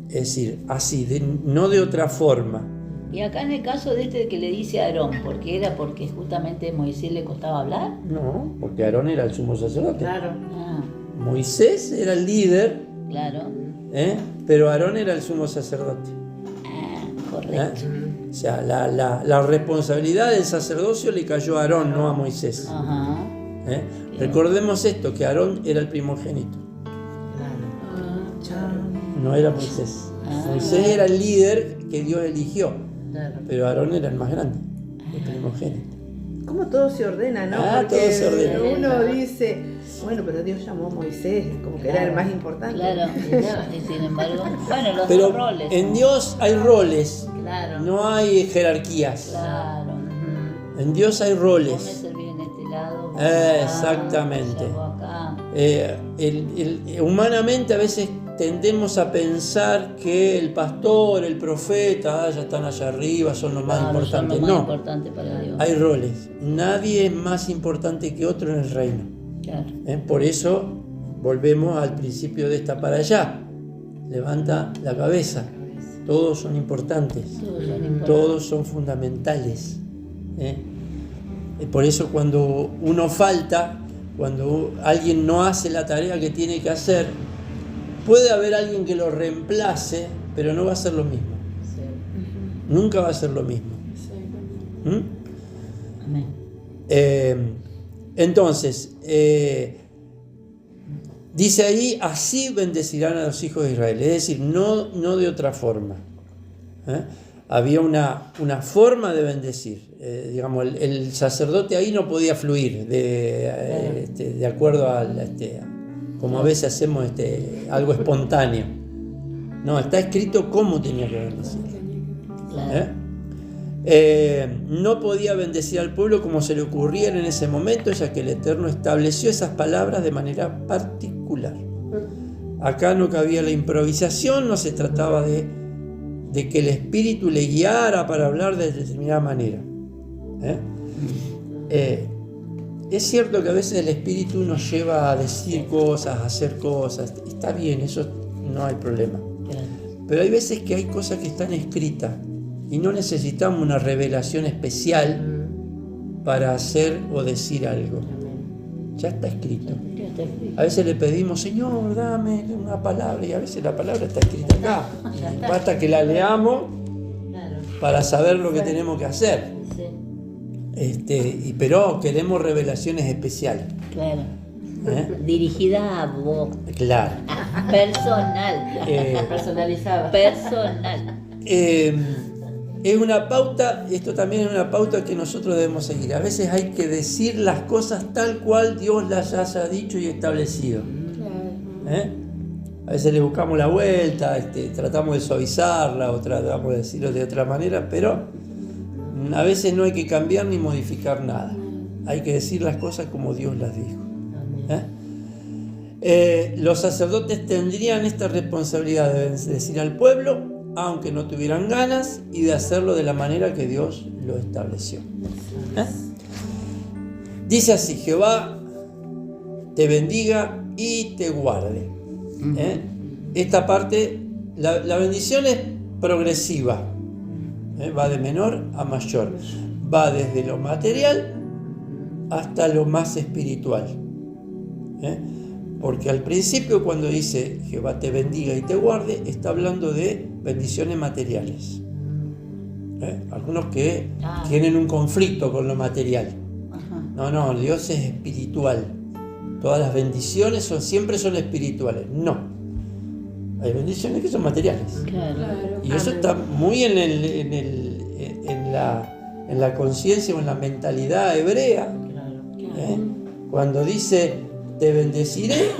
Es decir, así, no de otra forma. Y acá en el caso de este que le dice a Aarón, porque justamente a Moisés le costaba hablar. No, porque Aarón era el sumo sacerdote. Claro. Ah, Moisés era el líder, claro. pero Aarón era el sumo sacerdote. Ah, correcto. O sea, la responsabilidad del sacerdocio le cayó a Aarón, no a Moisés. Ajá. Recordemos esto, que Aarón era el primogénito, no era Moisés. Moisés era el líder que Dios eligió, pero Aarón era el más grande, el primogénito. Cómo todo se ordena, ¿no? Todo se ordena. Uno dice, bueno, pero Dios llamó a Moisés, como que era el más importante. Claro. Y sin embargo, bueno, los Pero dos roles. en Dios hay roles, Claro. no hay jerarquías. Claro. En Dios hay Vos me roles. servís en este lado. vos acá, Exactamente. yo acá. Humanamente a veces tendemos a pensar que el pastor, el profeta, ya están allá arriba, son los más Claro, son importantes. lo más No, importante para Dios. hay roles. Nadie es más importante que otro en el reino. Claro. Por eso volvemos al principio de esta para allá. Levanta la cabeza. Todos son importantes. Todos son importantes. Todos son fundamentales. Por eso cuando uno falta, cuando alguien no hace la tarea que tiene que hacer, puede haber alguien que lo reemplace, pero no va a ser lo mismo. Nunca va a ser lo mismo. Amén. Entonces, dice ahí, así bendecirán a los hijos de Israel. Es decir, no de otra forma. Había una forma de bendecir. Digamos, el sacerdote ahí no podía fluir de acuerdo a como a veces hacemos algo espontáneo. No, está escrito cómo tenía que bendecir. Claro. No podía bendecir al pueblo como se le ocurriera en ese momento, ya que el Eterno estableció esas palabras de manera particular. Acá no cabía la improvisación, no se trataba de que el Espíritu le guiara para hablar de determinada manera. Es cierto que a veces el Espíritu nos lleva a decir cosas, a hacer cosas, está bien, eso no hay problema. Pero hay veces que hay cosas que están escritas y no necesitamos una revelación especial para hacer o decir algo. Ya está escrito. A veces le pedimos, Señor, dame una palabra, y a veces la palabra está escrita acá. Y basta que la leamos para saber lo que tenemos que hacer. Pero queremos revelaciones especiales. Claro. Dirigida a vos. Claro. Personal. Personalizada. Personal. Es una pauta, esto también es una pauta que nosotros debemos seguir. A veces hay que decir las cosas tal cual Dios las haya dicho y establecido. A veces le buscamos la vuelta, tratamos de suavizarla o tratamos de decirlo de otra manera, pero a veces no hay que cambiar ni modificar nada. Hay que decir las cosas como Dios las dijo. Los sacerdotes tendrían esta responsabilidad de bendecir al pueblo, aunque no tuvieran ganas, y de hacerlo de la manera que Dios lo estableció. Dice así: Jehová te bendiga y te guarde. Esta parte, la bendición es progresiva, va de menor a mayor, va desde lo material hasta lo más espiritual. Porque al principio, cuando dice Jehová te bendiga y te guarde, está hablando de bendiciones materiales. Algunos que tienen un conflicto con lo material. No, Dios es espiritual. Todas las bendiciones siempre son espirituales. No. Hay bendiciones que son materiales. Claro. Y eso está muy en la conciencia o en la mentalidad hebrea. Cuando dice te bendeciré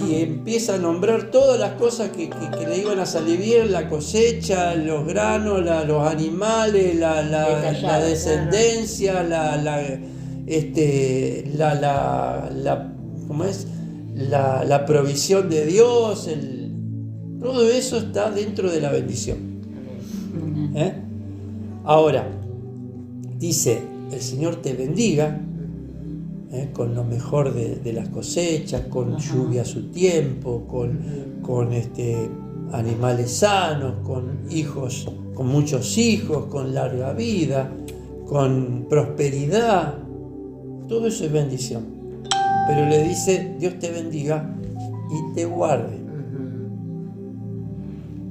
y empieza a nombrar todas las cosas que le iban a salir bien: la cosecha, los granos, los animales, la descendencia, ¿cómo es? La provisión de Dios, todo eso está dentro de la bendición. Ahora, dice, el Señor te bendiga, con lo mejor de las cosechas, con lluvia a su tiempo, con animales sanos, con hijos, con muchos hijos, con larga vida, con prosperidad. Todo eso es bendición. Pero le dice, Dios te bendiga y te guarde.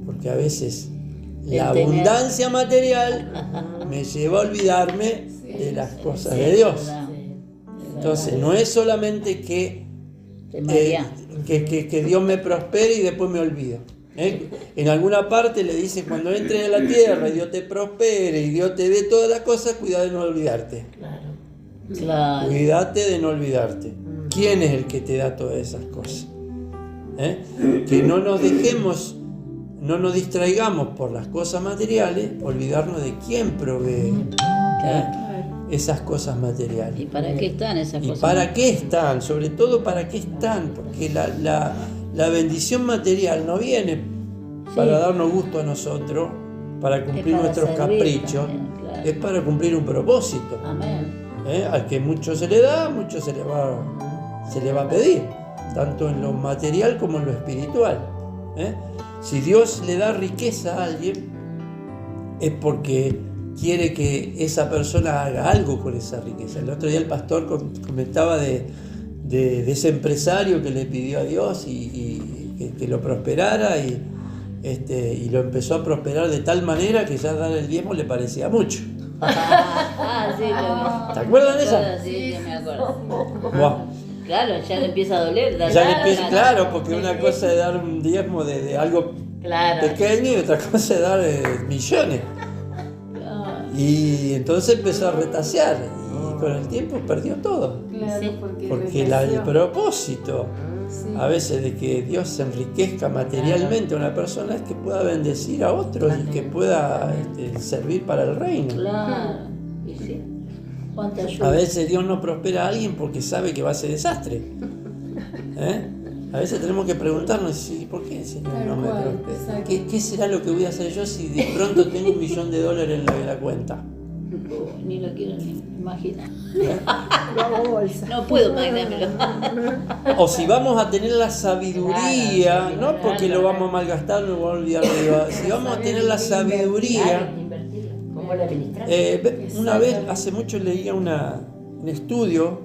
Porque a veces la abundancia material me lleva a olvidarme de las cosas de Dios. Entonces no es solamente que Dios me prospere y después me olvido. En alguna parte le dice, cuando entres a la tierra y Dios te prospere y Dios te dé todas las cosas, cuida de no olvidarte. Claro. Cuídate de no olvidarte. ¿Quién es el que te da todas esas cosas? Que no nos dejemos, no nos distraigamos por las cosas materiales, olvidarnos de quién provee esas cosas materiales. ¿Y para qué están esas cosas? ¿Y para qué están? Sobre todo, ¿para qué están? Porque la bendición material no viene para darnos gusto a nosotros, para cumplir nuestros caprichos, claro. Es para cumplir un propósito. Amén. Al que mucho se le da, mucho se le va a pedir, tanto en lo material como en lo espiritual. Si Dios le da riqueza a alguien, es porque quiere que esa persona haga algo con esa riqueza. El otro día el pastor comentaba de ese empresario que le pidió a Dios y que lo prosperara y lo empezó a prosperar de tal manera que ya dar el diezmo le parecía mucho. Sí, ¿Te acuerdas de esa? Sí, me acuerdo. Wow. Claro, ya le empieza a doler. Claro, porque una cosa es dar un diezmo de algo pequeño y otra cosa es dar millones. Y entonces empezó a retasear y con el tiempo perdió todo. Claro, Porque el propósito Sí. a veces de que Dios se enriquezca materialmente a una persona es que pueda bendecir a otros y que pueda servir para el reino. Claro. Y sí. ¿Cuánta ayuda? A veces Dios no prospera a alguien porque sabe que va a ser desastre. A veces tenemos que preguntarnos, ¿sí, ¿por qué el Señor Tal no me cual, prospera? exacto. ¿Qué será lo que voy a hacer yo si de pronto tengo $1 millón en la cuenta? Ni lo quiero ni imaginar. Lo hago bolsa. No puedo imaginármelo. O si vamos a tener la sabiduría, Claro, no porque lo vamos a malgastar, no vamos a olvidar de Dios. Si vamos a tener la sabiduría, Invertirlo. ¿Cómo lo administrar? una vez, hace mucho leía un estudio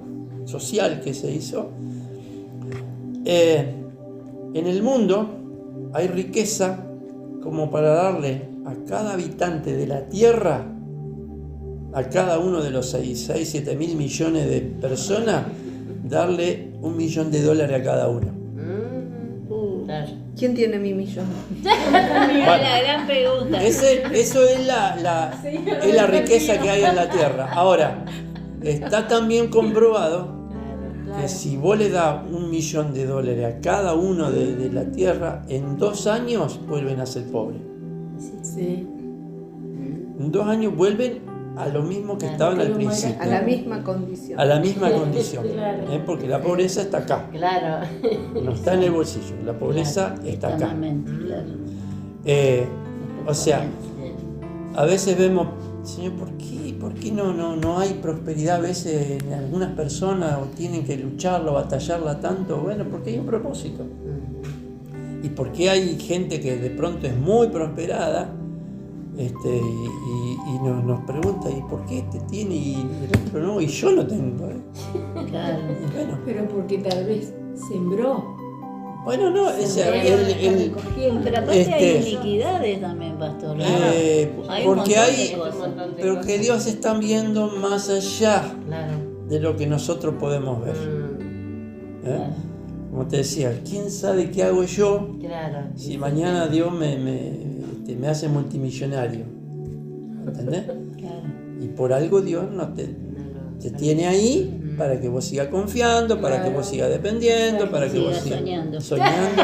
social que se hizo. En el mundo hay riqueza como para darle a cada habitante de la tierra, a cada uno de los 7 mil millones de personas, darle $1 millón a cada uno. Claro. ¿Quién tiene mi millón? La gran pregunta. Eso es la riqueza que hay en la tierra. Ahora, está también comprobado que si vos le das $1 millón a cada uno de la tierra, en 2 años vuelven a ser pobres. Sí. En 2 años vuelven a lo mismo que estaban al principio. A la misma condición. A la misma condición. Claro. Porque la pobreza está acá, Claro. no está en el bolsillo. La pobreza está acá. Eternamente, claro. O sea, a veces vemos, Señor, ¿por qué no hay prosperidad a veces en algunas personas o tienen que lucharla o batallarla tanto? Bueno, porque hay un propósito. Y porque hay gente que de pronto es muy prosperada y nos pregunta, ¿y por qué este tiene y el otro no? Y yo no tengo. Claro. Y bueno, Pero porque tal vez sembró. bueno, no, o sea, Pero aparte hay iniquidades también, pastor. Hay un porque montón hay, de cosas. pero que Dios está viendo más allá Claro. de lo que nosotros podemos ver. ¿Eh? Como te decía, ¿quién sabe qué hago yo Claro. si mañana Dios me hace multimillonario? ¿Entendés? Claro. Y por algo Dios no te tiene ahí para que vos sigas confiando, para que vos sigas dependiendo, para que vos Sigas sigas soñando.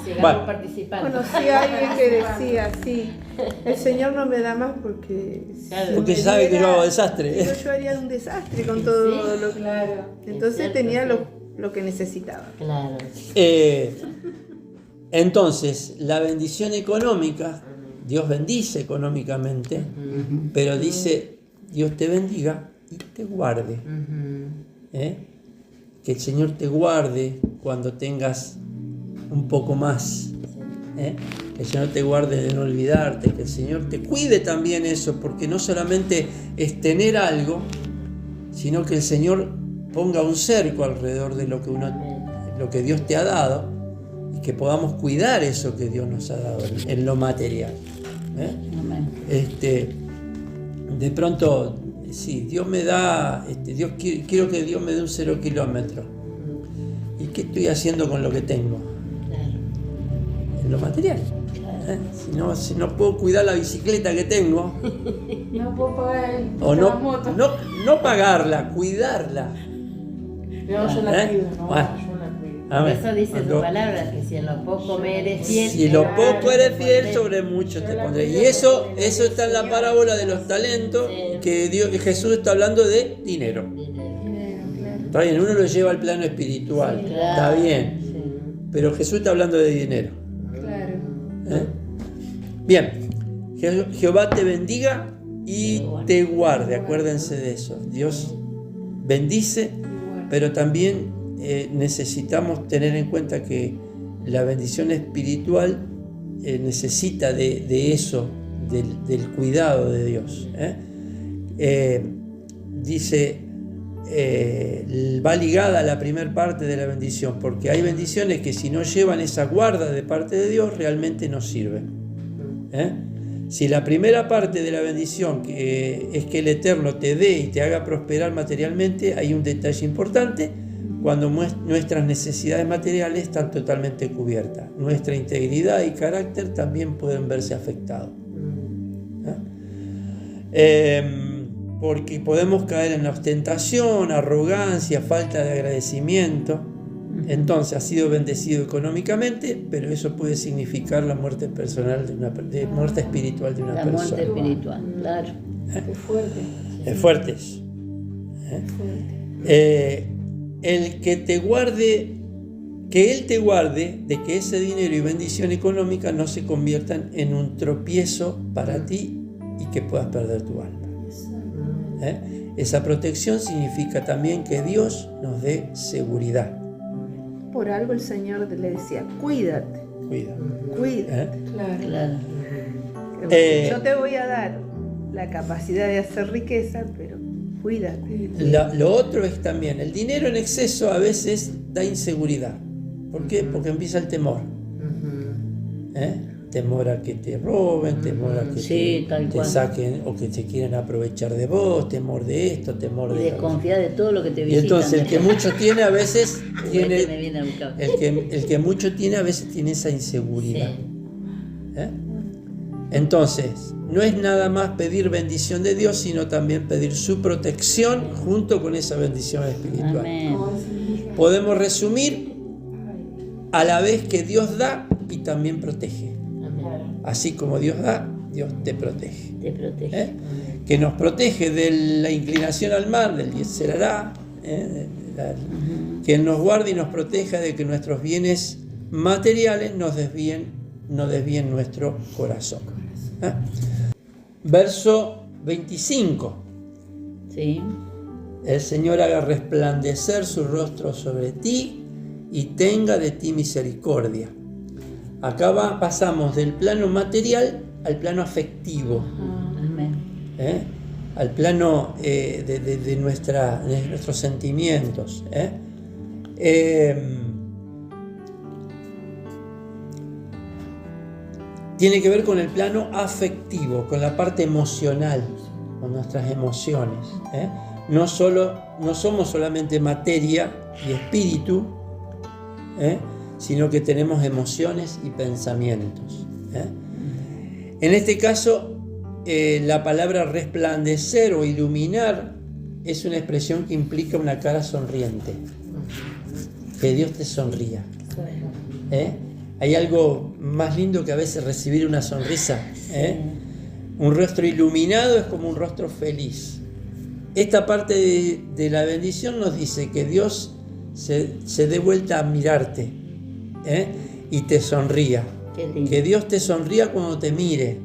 Sigamos Bueno. participando. Conocí a alguien que decía, sí, el Señor no me da más porque... Claro. porque me sabe que yo diera, hago desastre. yo haría un desastre con todo Sí, lo que... Claro. Entonces cierto, tenía sí. lo que necesitaba. Claro. Entonces, la bendición económica, Dios bendice económicamente, pero dice, Dios te bendiga y te guarde. Que el Señor te guarde cuando tengas un poco más. Que el Señor te guarde de no olvidarte, que el Señor te cuide también eso, porque no solamente es tener algo, sino que el Señor ponga un cerco alrededor de lo que Dios te ha dado y que podamos cuidar eso que Dios nos ha dado en lo material. Amén. De pronto, sí, Dios me da, quiero que Dios me dé un 0 kilómetro. ¿Y qué estoy haciendo con lo que tengo? En lo material. Si no puedo cuidar la bicicleta que tengo, No puedo pagar o la moto. no pagarla, cuidarla. No, yo la cuido, no, Bueno. yo la cuido. Por Amén. eso dice Cuando- su palabra, que si en lo poco me eres fiel. Si lo poco eres fiel, sobre sobre mucho te pondré. Y eso está en la parábola de los talentos, que Jesús está hablando de dinero. Está bien, uno lo lleva al plano espiritual, está bien, pero Jesús está hablando de dinero. Claro. ¿Eh? Bien, Jehová te bendiga y te guarde, acuérdense de eso. Dios bendice, pero también necesitamos tener en cuenta que la bendición espiritual necesita de eso, del cuidado de Dios. Dice, va ligada a la primera parte de la bendición, porque hay bendiciones que si no llevan esa guarda de parte de Dios realmente no sirven. Si la primera parte de la bendición es que el Eterno te dé y te haga prosperar materialmente, hay un detalle importante: cuando nuestras necesidades materiales están totalmente cubiertas, nuestra integridad y carácter también pueden verse afectados. Porque podemos caer en la ostentación, arrogancia, falta de agradecimiento, Entonces ha sido bendecido económicamente, pero eso puede significar la muerte personal de muerte espiritual de una La persona. muerte espiritual, claro. Qué fuerte. Es fuerte eso. El que te guarde, que Él te guarde de que ese dinero y bendición económica no se conviertan en un tropiezo para ti y que puedas perder tu alma. Esa protección significa también que Dios nos dé seguridad. Por algo el Señor le decía, cuídate, Cuida. cuídate. Claro. Claro. Yo te voy a dar la capacidad de hacer riqueza, pero cuídate. Lo otro es también, el dinero en exceso a veces da inseguridad. ¿Por qué? Porque empieza el temor. Temor a que te roben, temor a que Sí, tal te cual. saquen o que te quieran aprovechar de vos, temor de esto, temor Y de desconfía de todo lo que te Y visita. entonces el que mucho tiene a veces me tiene, viene a buscar. el que mucho tiene a veces tiene esa inseguridad. Sí. Entonces, no es nada más pedir bendición de Dios, sino también pedir su protección junto con esa bendición espiritual. Amén. Podemos resumir a la vez que Dios da y también protege. Así como Dios da, Dios te protege. Te protege. Que nos protege de la inclinación al mal, del Yetzer Hará, que Él nos guarde y nos proteja de que nuestros bienes materiales no desvíen nuestro corazón. Verso 25. Sí. El Señor haga resplandecer su rostro sobre ti y tenga de ti misericordia. Acá pasamos del plano material al plano afectivo, Amén. al plano de nuestros sentimientos. Tiene que ver con el plano afectivo, con la parte emocional, con nuestras emociones. No somos solamente materia y espíritu, sino que tenemos emociones y pensamientos. En este caso, la palabra resplandecer o iluminar es una expresión que implica una cara sonriente. Que Dios te sonría. Hay algo más lindo que a veces recibir una sonrisa. Un rostro iluminado es como un rostro feliz. Esta parte de la bendición nos dice que Dios se dé vuelta a mirarte y te sonría. Qué lindo. Que Dios te sonría cuando te mire.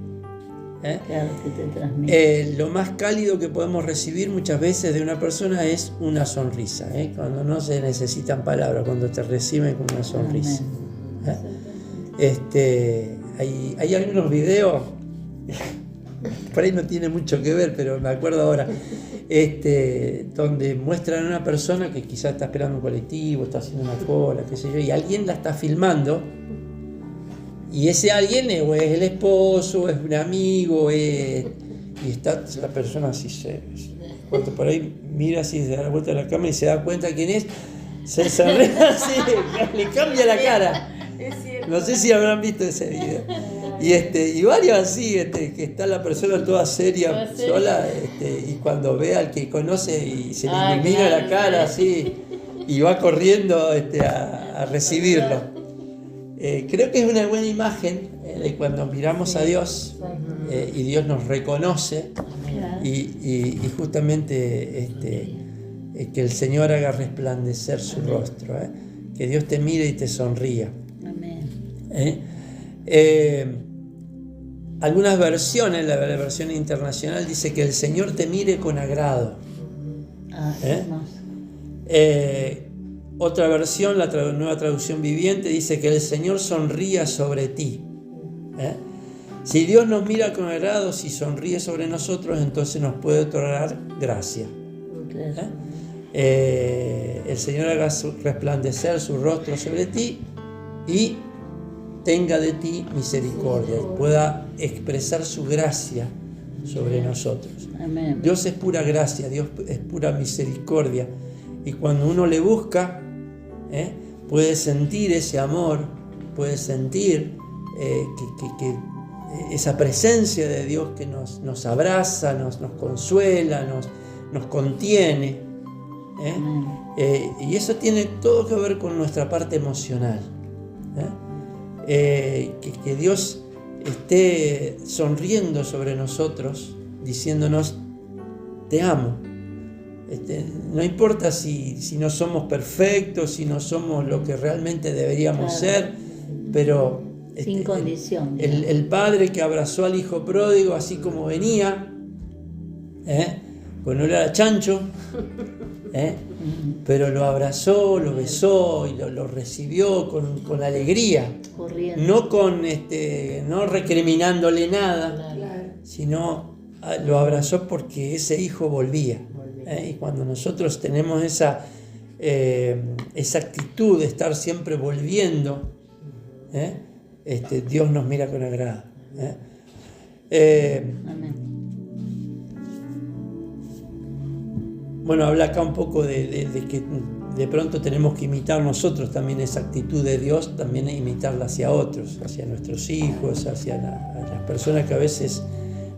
Claro, que te transmite. Lo más cálido que podemos recibir muchas veces de una persona es una sonrisa. Cuando no se necesitan palabras, cuando te reciben con una sonrisa. Hay algunos videos, por ahí no tiene mucho que ver, pero me acuerdo ahora, donde muestran a una persona que quizás está esperando un colectivo, está haciendo una cola, qué sé yo, y alguien la está filmando, y ese alguien o es el esposo, es un amigo, y está la persona así, cuando por ahí mira así, se da la vuelta a la cámara y se da cuenta quién es, se sonríe así, le cambia la cara. No sé si habrán visto ese video. Y varios así, que está la persona toda seria, sola, y cuando ve al que conoce y se le ilumina la cara así, y va corriendo a recibirlo. Creo que es una buena imagen de cuando miramos a Dios y Dios nos reconoce y justamente que el Señor haga resplandecer su rostro, que Dios te mire y te sonría. Algunas versiones, la versión internacional dice que el Señor te mire con agrado. Otra versión, la nueva traducción viviente, dice que el Señor sonría sobre ti. Si Dios nos mira con agrado, si sonríe sobre nosotros, entonces nos puede otorgar gracia. El Señor haga resplandecer su rostro sobre ti y tenga de ti misericordia, pueda expresar su gracia sobre nosotros. Amén. Dios es pura gracia, Dios es pura misericordia, y cuando uno le busca, puede sentir ese amor, puede sentir que esa presencia de Dios que nos abraza, nos consuela, nos contiene. Y eso tiene todo que ver con nuestra parte emocional. Que Dios esté sonriendo sobre nosotros, diciéndonos, te amo. No importa si no somos perfectos, si no somos lo que realmente deberíamos ser, pero sin condición. El padre que abrazó al hijo pródigo así como venía, pues no era chancho, pero lo abrazó, lo besó y lo recibió con alegría, corriendo. no recriminándole nada, Claro. sino lo abrazó porque ese hijo volvía. Y cuando nosotros tenemos esa actitud de estar siempre volviendo, Dios nos mira con agrado. Amén. Bueno, habla acá un poco de que de pronto tenemos que imitar nosotros también esa actitud de Dios, también imitarla hacia otros, hacia nuestros hijos, hacia las personas que a veces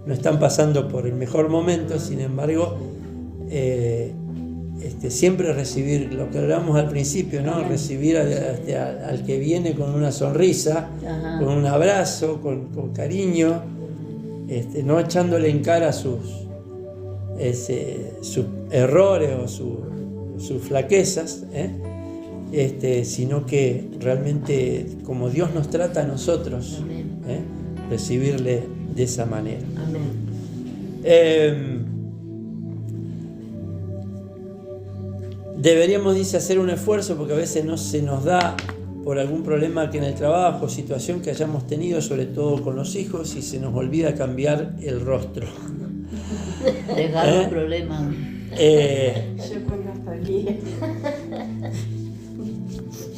no están pasando por el mejor momento. Sin embargo, siempre recibir lo que hablamos al principio, ¿no? Recibir al que viene con una sonrisa, Ajá. con un abrazo, con cariño, no echándole en cara sus errores o sus flaquezas, sino que realmente como Dios nos trata a nosotros, recibirle de esa manera. Amén. Deberíamos, dice, hacer un esfuerzo porque a veces no se nos da por algún problema que en el trabajo, situación que hayamos tenido, sobre todo con los hijos, y se nos olvida cambiar el rostro. Dejar los problemas. Yo cuento hasta aquí.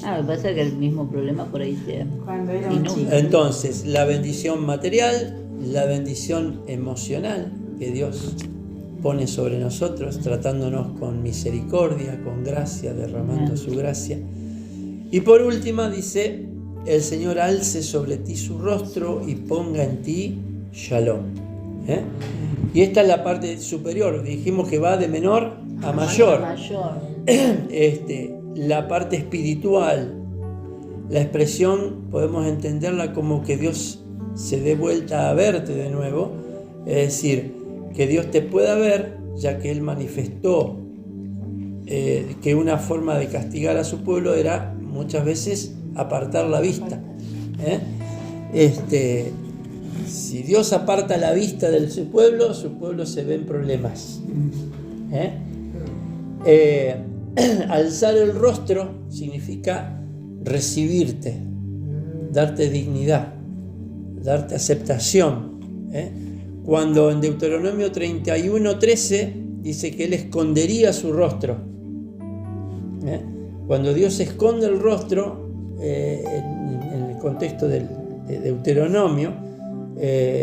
Me pasa que el mismo problema por ahí sea. Cuando era Y un no. chico. Entonces, la bendición material, la bendición emocional que Dios pone sobre nosotros, tratándonos con misericordia, con gracia, derramando su gracia. Y por última dice, el Señor alce sobre ti su rostro y ponga en ti shalom. Y esta es la parte superior, dijimos que va de menor a mayor. La parte espiritual, la expresión podemos entenderla como que Dios se dé vuelta a verte de nuevo, es decir, que Dios te pueda ver, ya que Él manifestó que una forma de castigar a su pueblo era muchas veces apartar la vista. Si Dios aparta la vista de su pueblo se ve en problemas. Alzar el rostro significa recibirte, darte dignidad, darte aceptación. Cuando en Deuteronomio 31:13 dice que Él escondería su rostro. Cuando Dios esconde el rostro, en el contexto de Deuteronomio,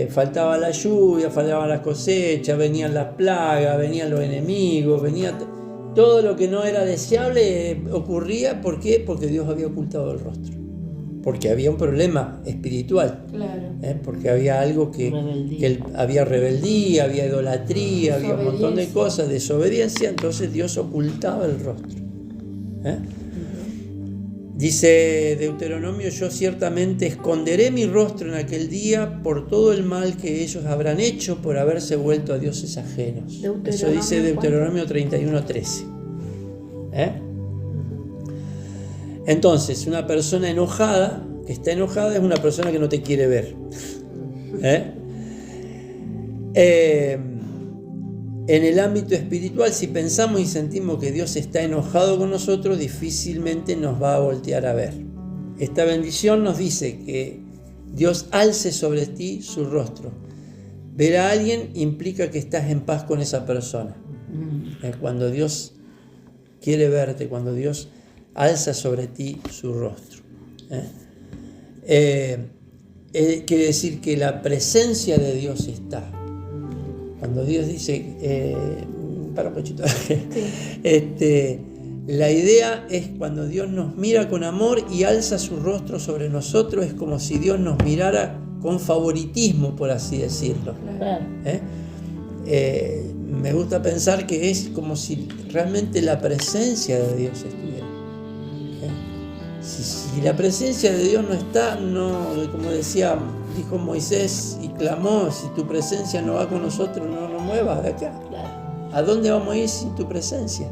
faltaba la lluvia, faltaba la cosecha, venían las plagas, venían los enemigos, venía todo lo que no era deseable ocurría. ¿Por qué? Porque Dios había ocultado el rostro. Porque había un problema espiritual. Claro. Porque había algo que había rebeldía, había idolatría, había un montón de cosas, desobediencia, entonces Dios ocultaba el rostro. Dice Deuteronomio, yo ciertamente esconderé mi rostro en aquel día por todo el mal que ellos habrán hecho por haberse vuelto a dioses ajenos. Eso dice Deuteronomio 31:13. Entonces, una persona enojada, que está enojada, es una persona que no te quiere ver. En el ámbito espiritual, si pensamos y sentimos que Dios está enojado con nosotros, difícilmente nos va a voltear a ver. Esta bendición nos dice que Dios alce sobre ti su rostro. Ver a alguien implica que estás en paz con esa persona. Cuando Dios quiere verte, cuando Dios alza sobre ti su rostro. Quiere decir que la presencia de Dios está. Cuando Dios dice, para un poquito, la idea es cuando Dios nos mira con amor y alza su rostro sobre nosotros, es como si Dios nos mirara con favoritismo, por así decirlo. Claro. me gusta pensar que es como si realmente la presencia de Dios estuviera. Si la presencia de Dios no está, no, como dijo Moisés y clamó, si tu presencia no va con nosotros, no nos muevas de acá. Claro. ¿A dónde vamos a ir sin tu presencia?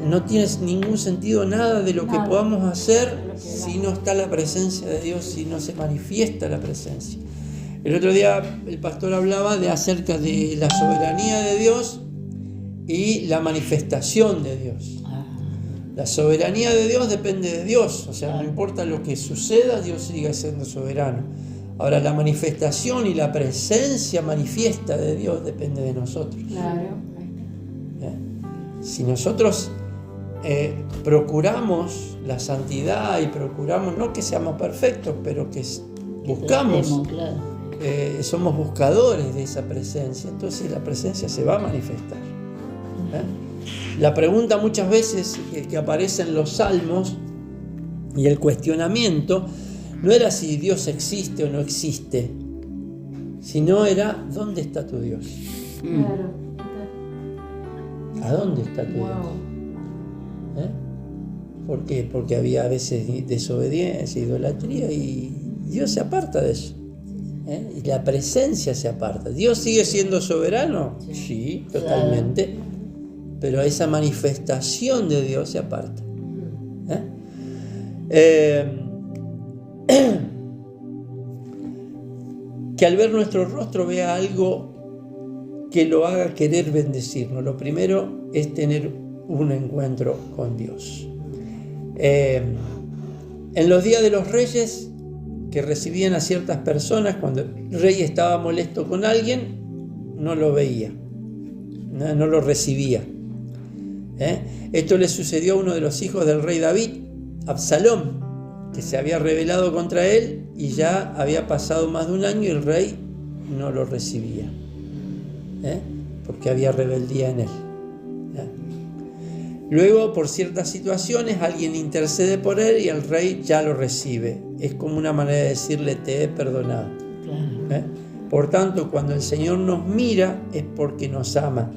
No tiene ningún sentido nada de lo que podamos hacer si no está la presencia de Dios, si no se manifiesta la presencia. El otro día el pastor hablaba acerca de la soberanía de Dios y la manifestación de Dios. La soberanía de Dios depende de Dios, o sea, no importa lo que suceda, Dios sigue siendo soberano. Ahora, la manifestación y la presencia manifiesta de Dios depende de nosotros. Claro. Si nosotros procuramos la santidad y procuramos, no que seamos perfectos, pero que buscamos, somos buscadores de esa presencia, entonces la presencia se va a manifestar. La pregunta muchas veces que aparece en los salmos y el cuestionamiento no era si Dios existe o no existe, sino era ¿dónde está tu Dios? Claro. ¿A dónde está tu Dios? ¿Por qué? Porque había a veces desobediencia, idolatría, y Dios se aparta de eso. Y la presencia se aparta. ¿Dios sigue siendo soberano? Sí, totalmente. Pero esa manifestación de Dios se aparta. Que al ver nuestro rostro vea algo que lo haga querer bendecirnos. Lo primero es tener un encuentro con Dios. En los días de los reyes, que recibían a ciertas personas, cuando el rey estaba molesto con alguien, no lo veía, no lo recibía. Esto le sucedió a uno de los hijos del rey David, Absalom, que se había rebelado contra él y ya había pasado más de un año y el rey no lo recibía, porque había rebeldía en él. Luego, por ciertas situaciones, alguien intercede por él y el rey ya lo recibe. Es como una manera de decirle, te he perdonado. Por tanto, cuando el Señor nos mira es porque nos ama.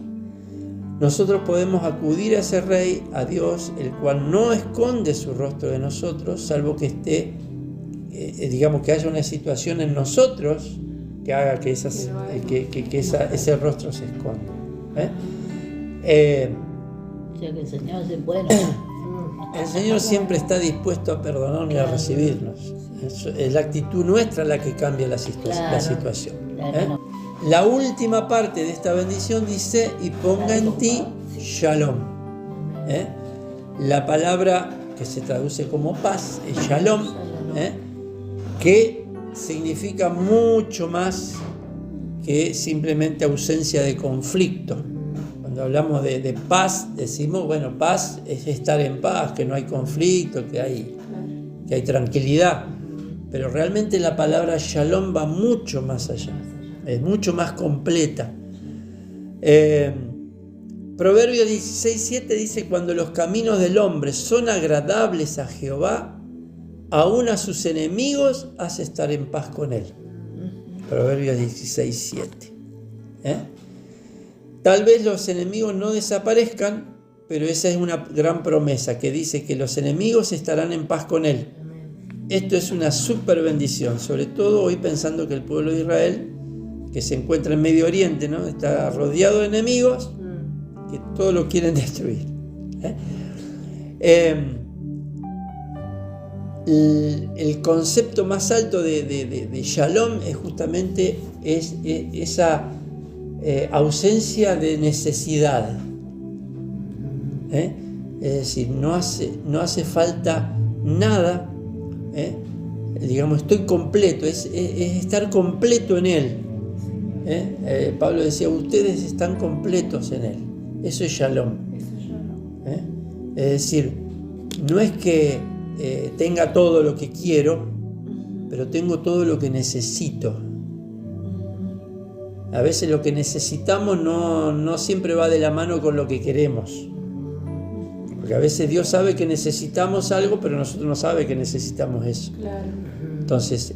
Nosotros podemos acudir a ese rey, a Dios, el cual no esconde su rostro de nosotros, salvo que esté, que haya una situación en nosotros que haga que ese rostro se esconda. O sea que el Señor es bueno. El Señor siempre está dispuesto a perdonarnos y a recibirnos. Es la actitud nuestra la que cambia la situación. La última parte de esta bendición dice, y ponga en ti Shalom. La palabra que se traduce como paz es Shalom, que significa mucho más que simplemente ausencia de conflicto. Cuando hablamos de paz, decimos, bueno, paz es estar en paz, que no hay conflicto, que hay tranquilidad. Pero realmente la palabra Shalom va mucho más allá, es mucho más completa. Proverbios 16:7 dice, cuando los caminos del hombre son agradables a Jehová, aún a sus enemigos hace estar en paz con él. Proverbios 16:7. Tal vez los enemigos no desaparezcan, pero esa es una gran promesa que dice que los enemigos estarán en paz con él. Esto es una súper bendición, sobre todo hoy pensando que el pueblo de Israel, que se encuentra en Medio Oriente, ¿no?, está rodeado de enemigos que todo lo quieren destruir. El concepto más alto de Shalom es justamente esa ausencia de necesidad. Es decir, no hace falta nada. Estoy completo, es estar completo en Él. Pablo decía, ustedes están completos en Él. Eso es Shalom. Es decir, no es que tenga todo lo que quiero, pero tengo todo lo que necesito. A veces lo que necesitamos no siempre va de la mano con lo que queremos. Porque a veces Dios sabe que necesitamos algo, pero nosotros no sabemos que necesitamos eso. Claro. Entonces,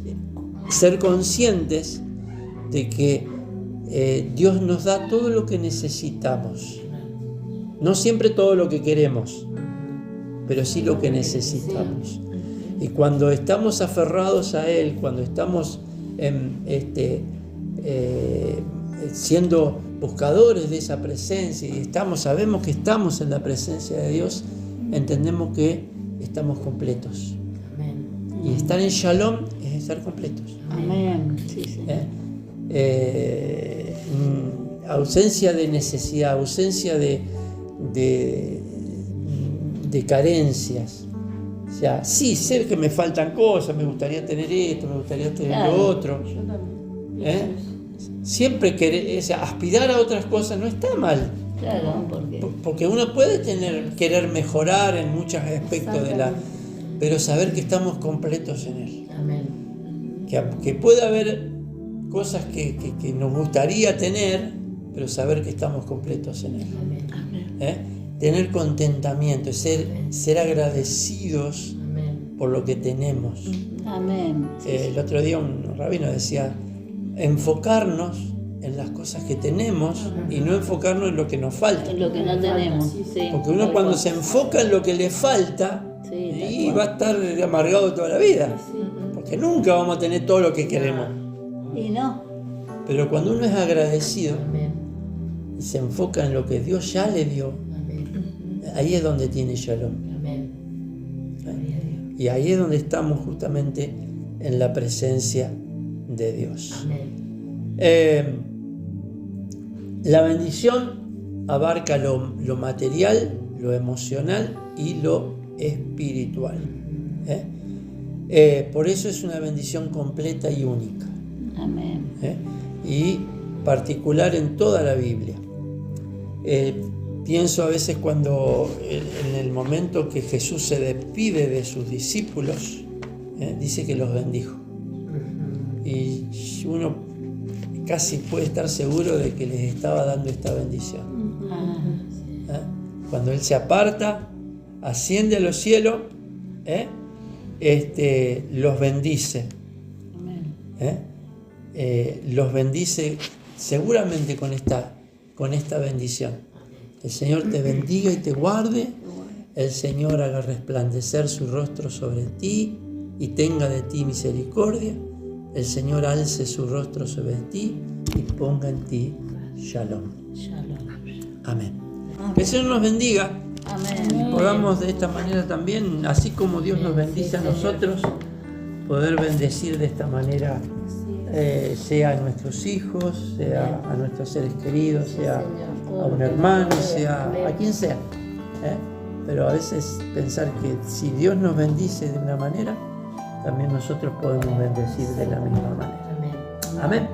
ser conscientes de que Dios nos da todo lo que necesitamos. No siempre todo lo que queremos, pero sí lo que necesitamos. Y cuando estamos aferrados a Él, cuando estamos siendo buscadores de esa presencia y sabemos que estamos en la presencia de Dios, entendemos que estamos completos. Y estar en Shalom es estar completos. Amén. Sí, sí. Ausencia de necesidad, ausencia de carencias. O sea, sí, sé que me faltan cosas, me gustaría tener esto, me gustaría tener lo otro. Yo también. Siempre aspirar a otras cosas no está mal. Claro, Porque uno puede querer mejorar en muchos aspectos pero saber que estamos completos en Él. Amén. Que puede haber cosas que nos gustaría tener, pero saber que estamos completos en Él. Tener contentamiento, ser agradecidos por lo que tenemos. Amén. El otro día un rabino decía, enfocarnos en las cosas que tenemos y no enfocarnos en lo que nos falta. Lo que no tenemos. Sí, porque uno cuando se enfoca en lo que le falta, y va a estar amargado toda la vida. Porque nunca vamos a tener todo lo que queremos. Y no. Pero cuando uno es agradecido y se enfoca en lo que Dios ya le dio, ahí es donde tiene Shalom. Y ahí es donde estamos justamente en la presencia de Dios. La bendición abarca lo material, lo emocional y lo espiritual. Por eso es una bendición completa y única. Amén. Y particular en toda la Biblia. Pienso a veces cuando en el momento que Jesús se despide de sus discípulos, dice que los bendijo. Y uno casi puede estar seguro de que les estaba dando esta bendición. Cuando Él se aparta, asciende a los cielos, los bendice. Los bendice seguramente con esta bendición. El Señor te bendiga y te guarde. El Señor haga resplandecer su rostro sobre ti y tenga de ti misericordia. El Señor alce su rostro sobre ti y ponga en ti Shalom. Amén. Que el Señor nos bendiga. Amén. Y podamos de esta manera también, así como Dios nos bendice a nosotros, poder bendecir de esta manera, sea a nuestros hijos, sea a nuestros seres queridos, sea a un hermano, sea a quien sea. Pero a veces pensar que si Dios nos bendice de una manera, también nosotros podemos bendecir de la misma manera. Amén.